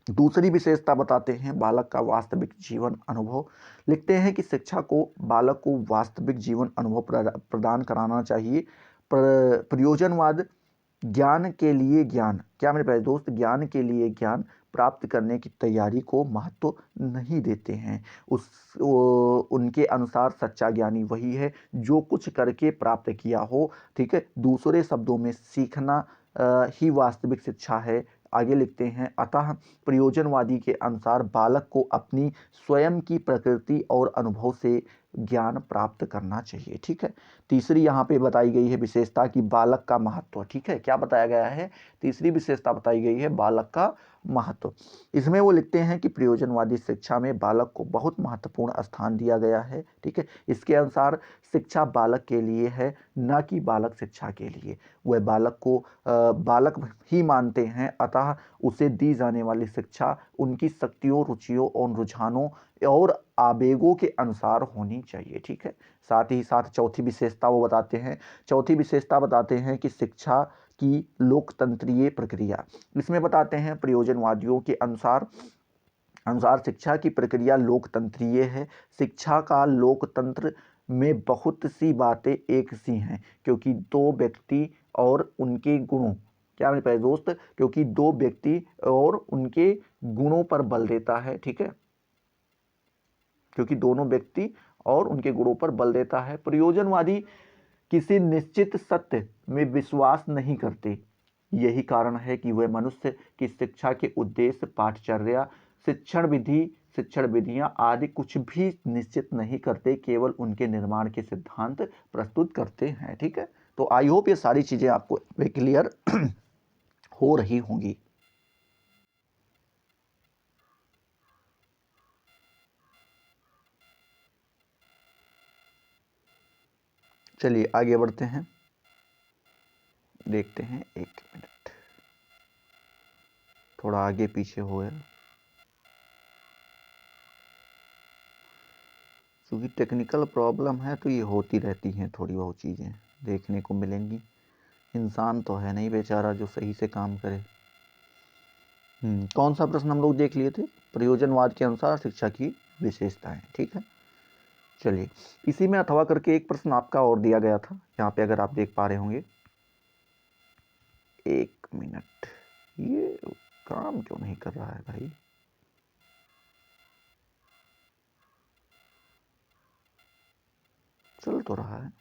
दूसरी विशेषता बताते हैं बालक का वास्तविक जीवन अनुभव। लिखते हैं कि शिक्षा को बालक को वास्तविक जीवन अनुभव प्रदान कराना चाहिए। प्रयोजनवाद ज्ञान के लिए ज्ञान, क्या मेरे प्यारे दोस्त? ज्ञान के लिए ज्ञान प्राप्त करने की तैयारी को महत्व नहीं देते हैं। उनके अनुसार सच्चा ज्ञानी वही है जो कुछ करके प्राप्त किया हो। ठीक है, दूसरे शब्दों में सीखना ही वास्तविक शिक्षा है। आगे लिखते हैं अतः प्रयोजनवादी के अनुसार बालक को अपनी स्वयं की प्रकृति और अनुभव से ज्ञान प्राप्त करना चाहिए। ठीक है। तीसरी यहाँ पे बताई गई है विशेषता कि बालक का महत्व। ठीक है, क्या बताया गया है? तीसरी विशेषता बताई गई है बालक का महत्व। इसमें वो लिखते हैं कि प्रयोजनवादी शिक्षा में बालक को बहुत महत्वपूर्ण स्थान दिया गया है। ठीक है, इसके अनुसार शिक्षा बालक के लिए है, न कि बालक शिक्षा के लिए। वह बालक को बालक ही मानते हैं, अतः उसे दी जाने वाली शिक्षा उनकी शक्तियों, रुचियों और रुझानों और आवेगों के अनुसार होनी चाहिए। ठीक है, साथ ही साथ चौथी विशेषता वो बताते हैं। चौथी विशेषता बताते हैं कि शिक्षा की लोकतंत्रीय प्रक्रिया। इसमें बताते हैं प्रयोजनवादियों के अनुसार शिक्षा की प्रक्रिया लोकतंत्रीय है। शिक्षा का लोकतंत्र में बहुत सी बातें एक सी हैं, क्योंकि दो व्यक्ति और उनके गुणों, क्या मेरे प्यारे दोस्त, क्योंकि दो व्यक्ति और उनके गुणों पर बल देता है। ठीक है, क्योंकि दोनों व्यक्ति और उनके गुणों पर बल देता है। प्रयोजनवादी किसी निश्चित सत्य में विश्वास नहीं करते। यही कारण है कि वे मनुष्य की शिक्षा के उद्देश्य, पाठचर्या, शिक्षण विधियां आदि कुछ भी निश्चित नहीं करते, केवल उनके निर्माण के सिद्धांत प्रस्तुत करते हैं। ठीक है, तो आई होप ये सारी चीजें आपको क्लियर हो रही होंगी। चलिए आगे बढ़ते हैं, देखते हैं। एक मिनट, थोड़ा आगे पीछे हो गया क्योंकि टेक्निकल प्रॉब्लम है, तो ये होती रहती हैं, थोड़ी बहुत चीज़ें देखने को मिलेंगी। इंसान तो है नहीं बेचारा जो सही से काम करे। कौन सा प्रश्न हम लोग देख लिए थे? प्रयोजनवाद के अनुसार शिक्षा की विशेषताएं। ठीक है, चलिए इसी में अथवा करके एक प्रश्न आपका और दिया गया था, यहाँ पे अगर आप देख पा रहे होंगे। एक मिनट, ये काम क्यों नहीं कर रहा है भाई? चल तो रहा है।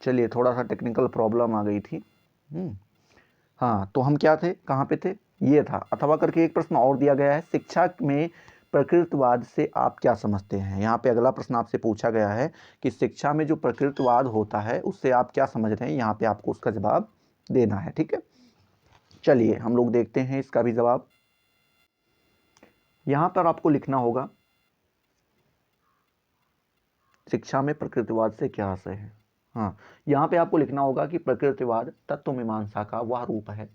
चलिए, थोड़ा सा टेक्निकल प्रॉब्लम आ गई थी। हाँ, तो हम क्या थे, कहाँ पे थे? ये था, अथवा करके एक प्रश्न और दिया गया है, शिक्षा में प्रकृतिवाद से आप क्या समझते हैं। यहाँ पे अगला प्रश्न आपसे पूछा गया है कि शिक्षा में जो प्रकृतिवाद होता है उससे आप क्या समझ रहे हैं। यहाँ पे आपको उसका जवाब देना है। ठीक है, चलिए हम लोग देखते हैं इसका भी जवाब। यहाँ पर आपको लिखना होगा शिक्षा में प्रकृतिवाद से क्या आशय है। हाँ, यहाँ पे आपको लिखना होगा कि प्रकृतिवाद तत्व मीमांसा का वह रूप है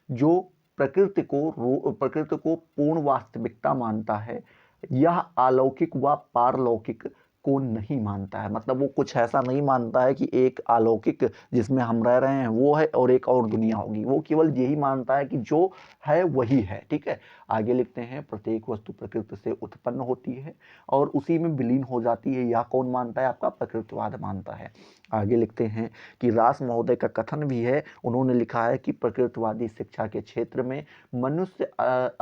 जो प्रकृति को पूर्ण वास्तविकता मानता है। यह अलौकिक व पारलौकिक को नहीं मानता है। मतलब वो कुछ ऐसा नहीं मानता है कि एक अलौकिक जिसमें हम रह रहे हैं वो है और एक और दुनिया होगी। वो केवल यही मानता है कि जो है वही है। ठीक है, आगे लिखते हैं प्रत्येक वस्तु प्रकृति से उत्पन्न होती है और उसी में विलीन हो जाती है। यह कौन मानता है? आपका प्रकृतिवाद मानता है। आगे लिखते हैं कि रास महोदय का कथन भी है। उन्होंने लिखा है कि प्रकृतिवादी शिक्षा के क्षेत्र में मनुष्य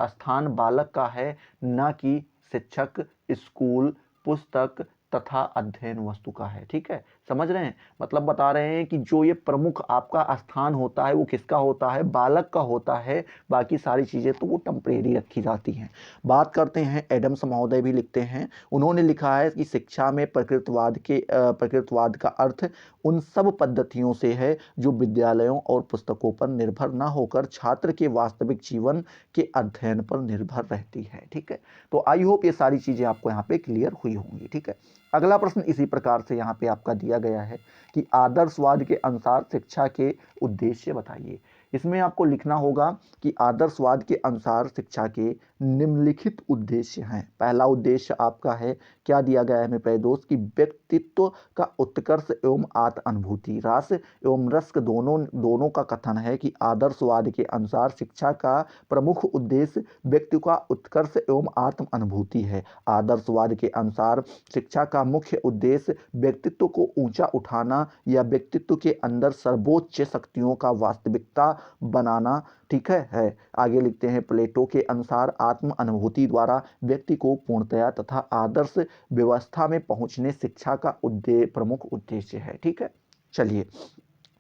स्थान बालक का है, न कि शिक्षक, स्कूल, पुस्तक तथा अध्ययन वस्तु का है। ठीक है, समझ रहे हैं? मतलब बता रहे हैं कि जो ये प्रमुख आपका स्थान होता है वो किसका होता है? बालक का होता है। बाकी सारी चीजें तो वो टेम्परेरी रखी जाती हैं। बात करते हैं, एडम्स महोदय भी लिखते हैं। उन्होंने लिखा है कि शिक्षा में प्रकृतिवाद का अर्थ उन सब पद्धतियों से है जो विद्यालयों और पुस्तकों पर निर्भर न होकर छात्र के वास्तविक जीवन के अध्ययन पर निर्भर रहती है। ठीक है, तो आई होप ये सारी चीजें आपको यहाँ पे क्लियर हुई होंगी। ठीक है, अगला प्रश्न इसी प्रकार से यहाँ पे आपका दिया गया है कि आदर्शवाद के अनुसार शिक्षा के उद्देश्य बताइए। इसमें आपको लिखना होगा कि आदर्शवाद के अनुसार शिक्षा के निम्नलिखित उद्देश्य हैं। पहला उद्देश्य आपका है, क्या दिया गया है मेरे प्यारे दोस्त, कि व्यक्तित्व का उत्कर्ष एवं आत्म अनुभूति। रास एवं रस दोनों का कथन है कि आदर्शवाद के अनुसार शिक्षा का प्रमुख उद्देश्य व्यक्ति का उत्कर्ष एवं आत्म अनुभूति है। आदर्शवाद के अनुसार शिक्षा का मुख्य उद्देश्य व्यक्तित्व को ऊंचा उठाना या व्यक्तित्व के अंदर सर्वोच्च शक्तियों का वास्तविकता बनाना। ठीक है। आगे लिखते हैं, प्लेटो के अनुसार आत्म अनुभूति द्वारा व्यक्ति को पूर्णतया तथा आदर्श व्यवस्था में पहुंचने शिक्षा का प्रमुख उद्देश्य है। ठीक है, चलिए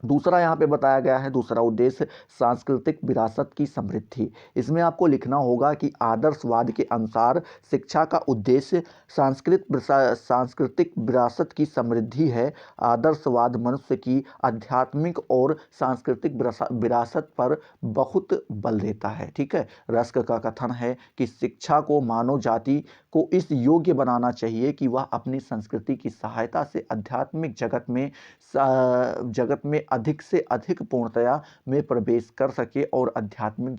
दूसरा यहाँ पे बताया गया है, दूसरा उद्देश्य सांस्कृतिक विरासत की समृद्धि। इसमें आपको लिखना होगा कि आदर्शवाद के अनुसार शिक्षा का उद्देश्य सांस्कृतिक विरासत की समृद्धि है। आदर्शवाद मनुष्य की आध्यात्मिक और सांस्कृतिक विरासत पर बहुत बल देता है। ठीक है, रस्क का कथन है कि शिक्षा को मानव जाति को इस योग्य बनाना चाहिए कि वह अपनी संस्कृति की सहायता से आध्यात्मिक जगत में अधिक से अधिक पूर्णतया में प्रवेश कर सके और आध्यात्मिक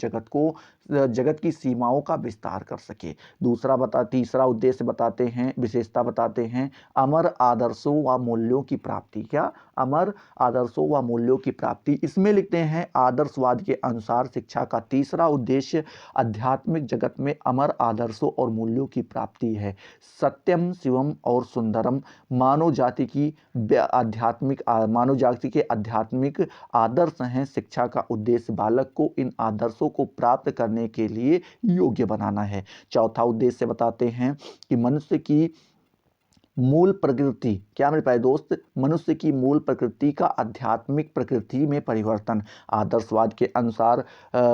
जगत की सीमाओं का विस्तार कर सके। तीसरा उद्देश्य बताते हैं, विशेषता बताते हैं, अमर आदर्शों व मूल्यों की प्राप्ति। क्या? अमर आदर्शों व मूल्यों की प्राप्ति। इसमें लिखते हैं आदर्शवाद के अनुसार शिक्षा का तीसरा उद्देश्य आध्यात्मिक जगत में अमर आदर्शों और मूल्यों की प्राप्ति है। सत्यम शिवम और सुंदरम मानव जाति के आध्यात्मिक आदर्श हैं। शिक्षा का उद्देश्य बालक को इन आदर्शों को प्राप्त करने के लिए योग्य बनाना है। चौथा उद्देश्य बताते हैं कि मनुष्य की मूल प्रकृति। क्या मेरे प्यारे दोस्त? मनुष्य की मूल प्रकृति का आध्यात्मिक प्रकृति में परिवर्तन। आदर्शवाद के अनुसार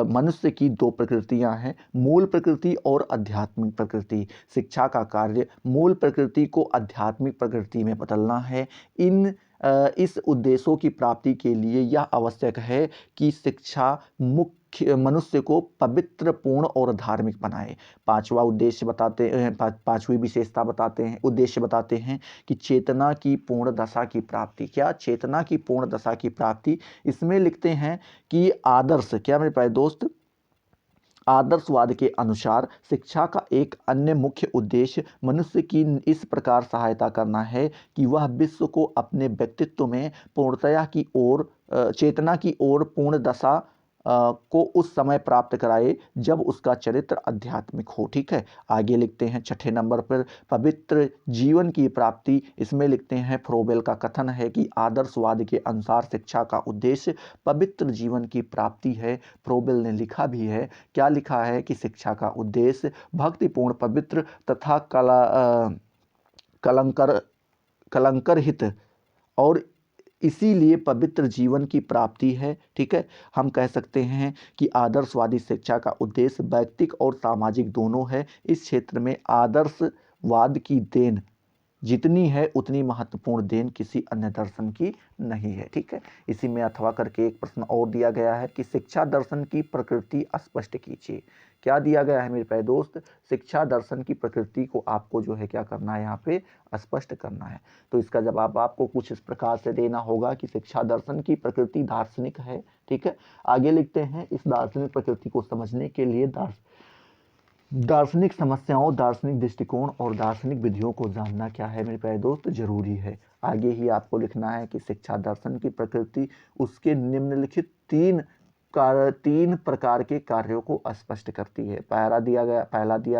मनुष्य की दो प्रकृतियां हैं, मूल प्रकृति और आध्यात्मिक प्रकृति। शिक्षा का कार्य मूल प्रकृति को आध्यात्मिक प्रकृति में बदलना है। इस उद्देश्यों की प्राप्ति के लिए यह आवश्यक है कि शिक्षा मनुष्य को पवित्र, पूर्ण और धार्मिक बनाए। पांचवी विशेषता बताते हैं, उद्देश्य बताते हैं कि चेतना की पूर्ण दशा की प्राप्ति। क्या? चेतना की पूर्ण दशा की प्राप्ति। इसमें लिखते हैं कि आदर्श, क्या मेरे प्यारे दोस्त, आदर्शवाद के अनुसार शिक्षा का एक अन्य मुख्य उद्देश्य मनुष्य की इस प्रकार सहायता करना है कि वह विश्व को अपने व्यक्तित्व में पूर्णतया की ओर, चेतना की ओर पूर्ण दशा को उस समय प्राप्त कराए जब उसका चरित्र आध्यात्मिक हो। ठीक है, आगे लिखते हैं छठे नंबर पर पवित्र जीवन की प्राप्ति। इसमें लिखते हैं फ्रोबेल का कथन है कि आदर्शवाद के अनुसार शिक्षा का उद्देश्य पवित्र जीवन की प्राप्ति है। फ्रोबेल ने लिखा भी है, क्या लिखा है कि शिक्षा का उद्देश्य भक्तिपूर्ण, पवित्र तथा कलंकर हित और इसीलिए पवित्र जीवन की प्राप्ति है। ठीक है, हम कह सकते हैं कि आदर्शवादी शिक्षा का उद्देश्य वैयक्तिक और सामाजिक दोनों है। इस क्षेत्र में आदर्शवाद की देन जितनी है उतनी महत्वपूर्ण देन किसी अन्य दर्शन की नहीं है। ठीक है, इसी में अथवा करके एक प्रश्न और दिया गया है कि शिक्षा दर्शन की प्रकृति स्पष्ट कीजिए। क्या दिया गया है मेरे प्यारे दोस्त? शिक्षा दर्शन की प्रकृति को आपको जो है क्या करना है, यहाँ पे स्पष्ट करना है। तो इसका जवाब आपको कुछ इस प्रकार से देना होगा कि शिक्षा दर्शन की प्रकृति दार्शनिक है। ठीक है, आगे लिखते हैं, इस दार्शनिक प्रकृति को समझने के लिए दार्शनिक समस्याओं, दार्शनिक दृष्टिकोण और दार्शनिक विधियों को जानना क्या है मेरे प्यारे दोस्त, जरूरी है। आगे ही आपको लिखना है कि शिक्षा दर्शन की प्रकृति उसके निम्नलिखित तीन प्रकार के कार्यों को स्पष्ट करती है। पहला दिया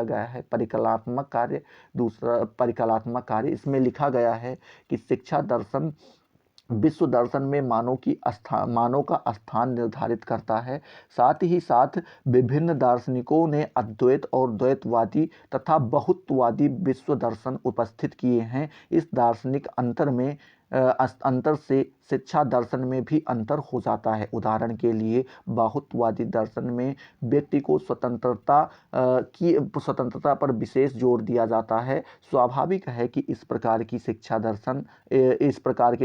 गया है परिकल्पनात्मक कार्य, दूसरा परिकल्पनात्मक कार्य। इसमें लिखा गया है कि शिक्षा दर्शन विश्व दर्शन में मानव का स्थान निर्धारित करता है। साथ ही साथ विभिन्न दार्शनिकों ने अद्वैत और द्वैतवादी तथा बहुत्ववादी विश्व दर्शन उपस्थित किए हैं। इस दार्शनिक अंतर से शिक्षा दर्शन में भी अंतर हो जाता है। उदाहरण के लिए बहुत्ववादी दर्शन में व्यक्ति को स्वतंत्रता पर विशेष जोर दिया जाता है। स्वाभाविक है कि इस प्रकार के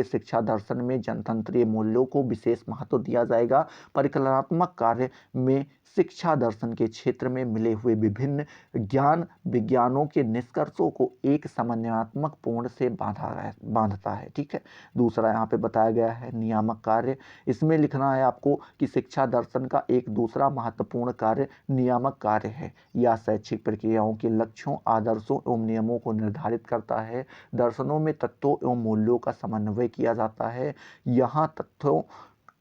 शिक्षा दर्शन में जनतंत्रीय मूल्यों को विशेष महत्व दिया जाएगा। परिकल्पनात्मक कार्य में शिक्षा दर्शन के क्षेत्र में मिले हुए विभिन्न ज्ञान विज्ञानों के निष्कर्षों को एक समन्वयात्मक पूर्ण से बांधता है। ठीक है, दूसरा यहाँ पे बताया गया है नियामक कार्य। इसमें लिखना है आपको कि शिक्षा दर्शन का एक दूसरा महत्वपूर्ण कार्य नियामक कार्य है। यह शैक्षिक प्रक्रियाओं के लक्ष्यों, आदर्शों एवं नियमों को निर्धारित करता है। दर्शनों में तत्वों एवं मूल्यों का समन्वय किया जाता है। यहाँ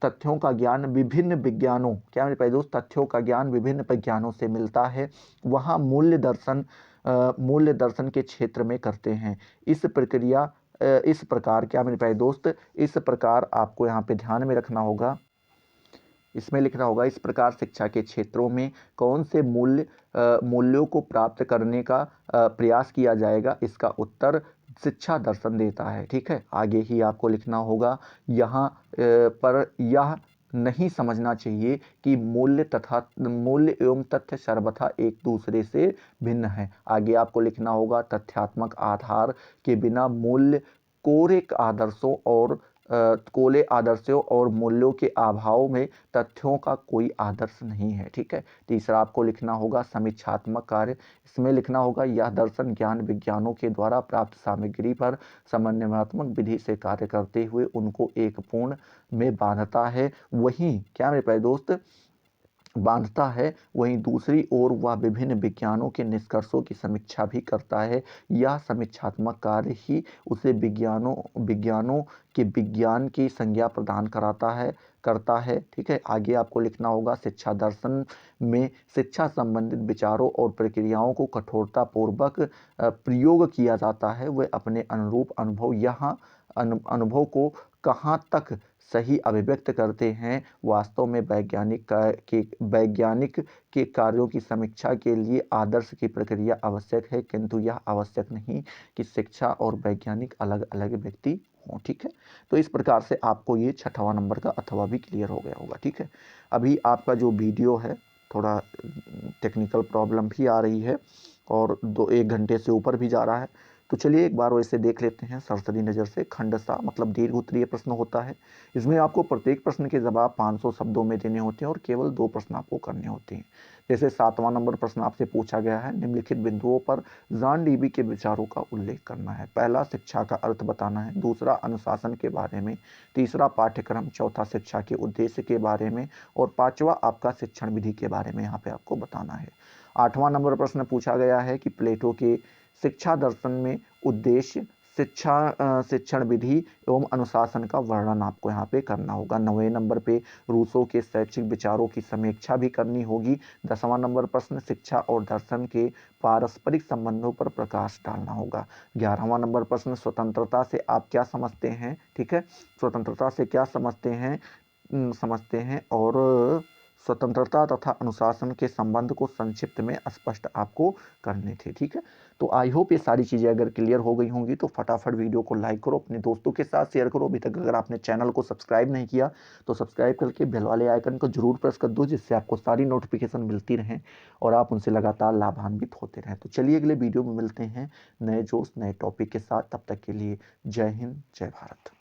तथ्यों का ज्ञान विभिन्न विज्ञानों, क्या मेरे प्यारे दोस्त, तथ्यों का ज्ञान विभिन्न विज्ञानों से मिलता है। वहाँ मूल्य दर्शन के क्षेत्र में करते हैं। इस प्रकार क्या मेरे प्यारे दोस्त, इस प्रकार आपको यहाँ पे ध्यान में रखना होगा, इसमें लिखना होगा इस प्रकार शिक्षा के क्षेत्रों में कौन से मूल्यों को प्राप्त करने का प्रयास किया जाएगा। इसका उत्तर शिक्षा दर्शन देता है। ठीक है, आगे ही आपको लिखना होगा यहाँ पर यह नहीं समझना चाहिए कि मूल्य एवं तथ्य सर्वथा एक दूसरे से भिन्न है। आगे आपको लिखना होगा तथ्यात्मक आधार के बिना मूल्य कोले आदर्शों और मूल्यों के अभाव में तथ्यों का कोई आदर्श नहीं है। ठीक है, तीसरा आपको लिखना होगा समीक्षात्मक कार्य। इसमें लिखना होगा यह दर्शन ज्ञान विज्ञानों के द्वारा प्राप्त सामग्री पर समन्वयात्मक विधि से कार्य करते हुए उनको एक पूर्ण में बांधता है। वहीं क्या मेरे प्यारे दोस्त बांधता है, वहीं दूसरी ओर वह विभिन्न विज्ञानों के निष्कर्षों की समीक्षा भी करता है। यह समीक्षात्मक कार्य ही उसे विज्ञानों के विज्ञान की संज्ञा प्रदान करता है। ठीक है, आगे आपको लिखना होगा शिक्षा दर्शन में शिक्षा संबंधित विचारों और प्रक्रियाओं को कठोरता पूर्वक प्रयोग किया जाता है। वह अपने अनुरूप अनुभव को कहाँ तक सही अभिव्यक्त करते हैं। वास्तव में वैज्ञानिक के कार्यों की समीक्षा के लिए आदर्श की प्रक्रिया आवश्यक है, किंतु यह आवश्यक नहीं कि शिक्षा और वैज्ञानिक अलग अलग व्यक्ति हों। ठीक है, तो इस प्रकार से आपको ये 6वां नंबर का अथवा भी क्लियर हो गया होगा। ठीक है, अभी आपका जो वीडियो है थोड़ा टेक्निकल प्रॉब्लम भी आ रही है और 1 घंटे से ऊपर भी जा रहा है, तो चलिए एक बार वैसे देख लेते हैं सरसरी नज़र से। खंडसा मतलब दीर्घ उत्तरीय प्रश्न होता है। इसमें आपको प्रत्येक प्रश्न के जवाब 500 शब्दों में देने होते हैं और केवल 2 प्रश्न आपको करने होते हैं। जैसे 7वां नंबर प्रश्न आपसे पूछा गया है, निम्नलिखित बिंदुओं पर जॉन डीवी के विचारों का उल्लेख करना है। पहला शिक्षा का अर्थ बताना है, दूसरा अनुशासन के बारे में, तीसरा पाठ्यक्रम, चौथा शिक्षा के उद्देश्य के बारे में और 5वां आपका शिक्षण विधि के बारे में यहाँ पे आपको बताना है। 8वां नंबर प्रश्न पूछा गया है कि प्लेटो के शिक्षा दर्शन में उद्देश्य, शिक्षण विधि एवं अनुशासन का वर्णन आपको यहाँ पे करना होगा। 9वें नंबर पे रूसो के शैक्षिक विचारों की समीक्षा भी करनी होगी। 10वां नंबर प्रश्न शिक्षा और दर्शन के पारस्परिक संबंधों पर प्रकाश डालना होगा। 11वां नंबर प्रश्न स्वतंत्रता से आप क्या समझते हैं। ठीक है, स्वतंत्रता से क्या समझते हैं और स्वतंत्रता तथा अनुशासन के संबंध को संक्षिप्त में स्पष्ट आपको करने थे। ठीक है, तो आई होप ये सारी चीज़ें अगर क्लियर हो गई होंगी तो फटाफट वीडियो को लाइक करो, अपने दोस्तों के साथ शेयर करो। अभी तक अगर आपने चैनल को सब्सक्राइब नहीं किया तो सब्सक्राइब करके बेल वाले आइकन को जरूर प्रेस कर दो, जिससे आपको सारी नोटिफिकेशन मिलती रहें और आप उनसे लगातार लाभान्वित होते रहें। तो चलिए अगले वीडियो में मिलते हैं नए जोश नए टॉपिक के साथ। तब तक के लिए जय हिंद, जय भारत।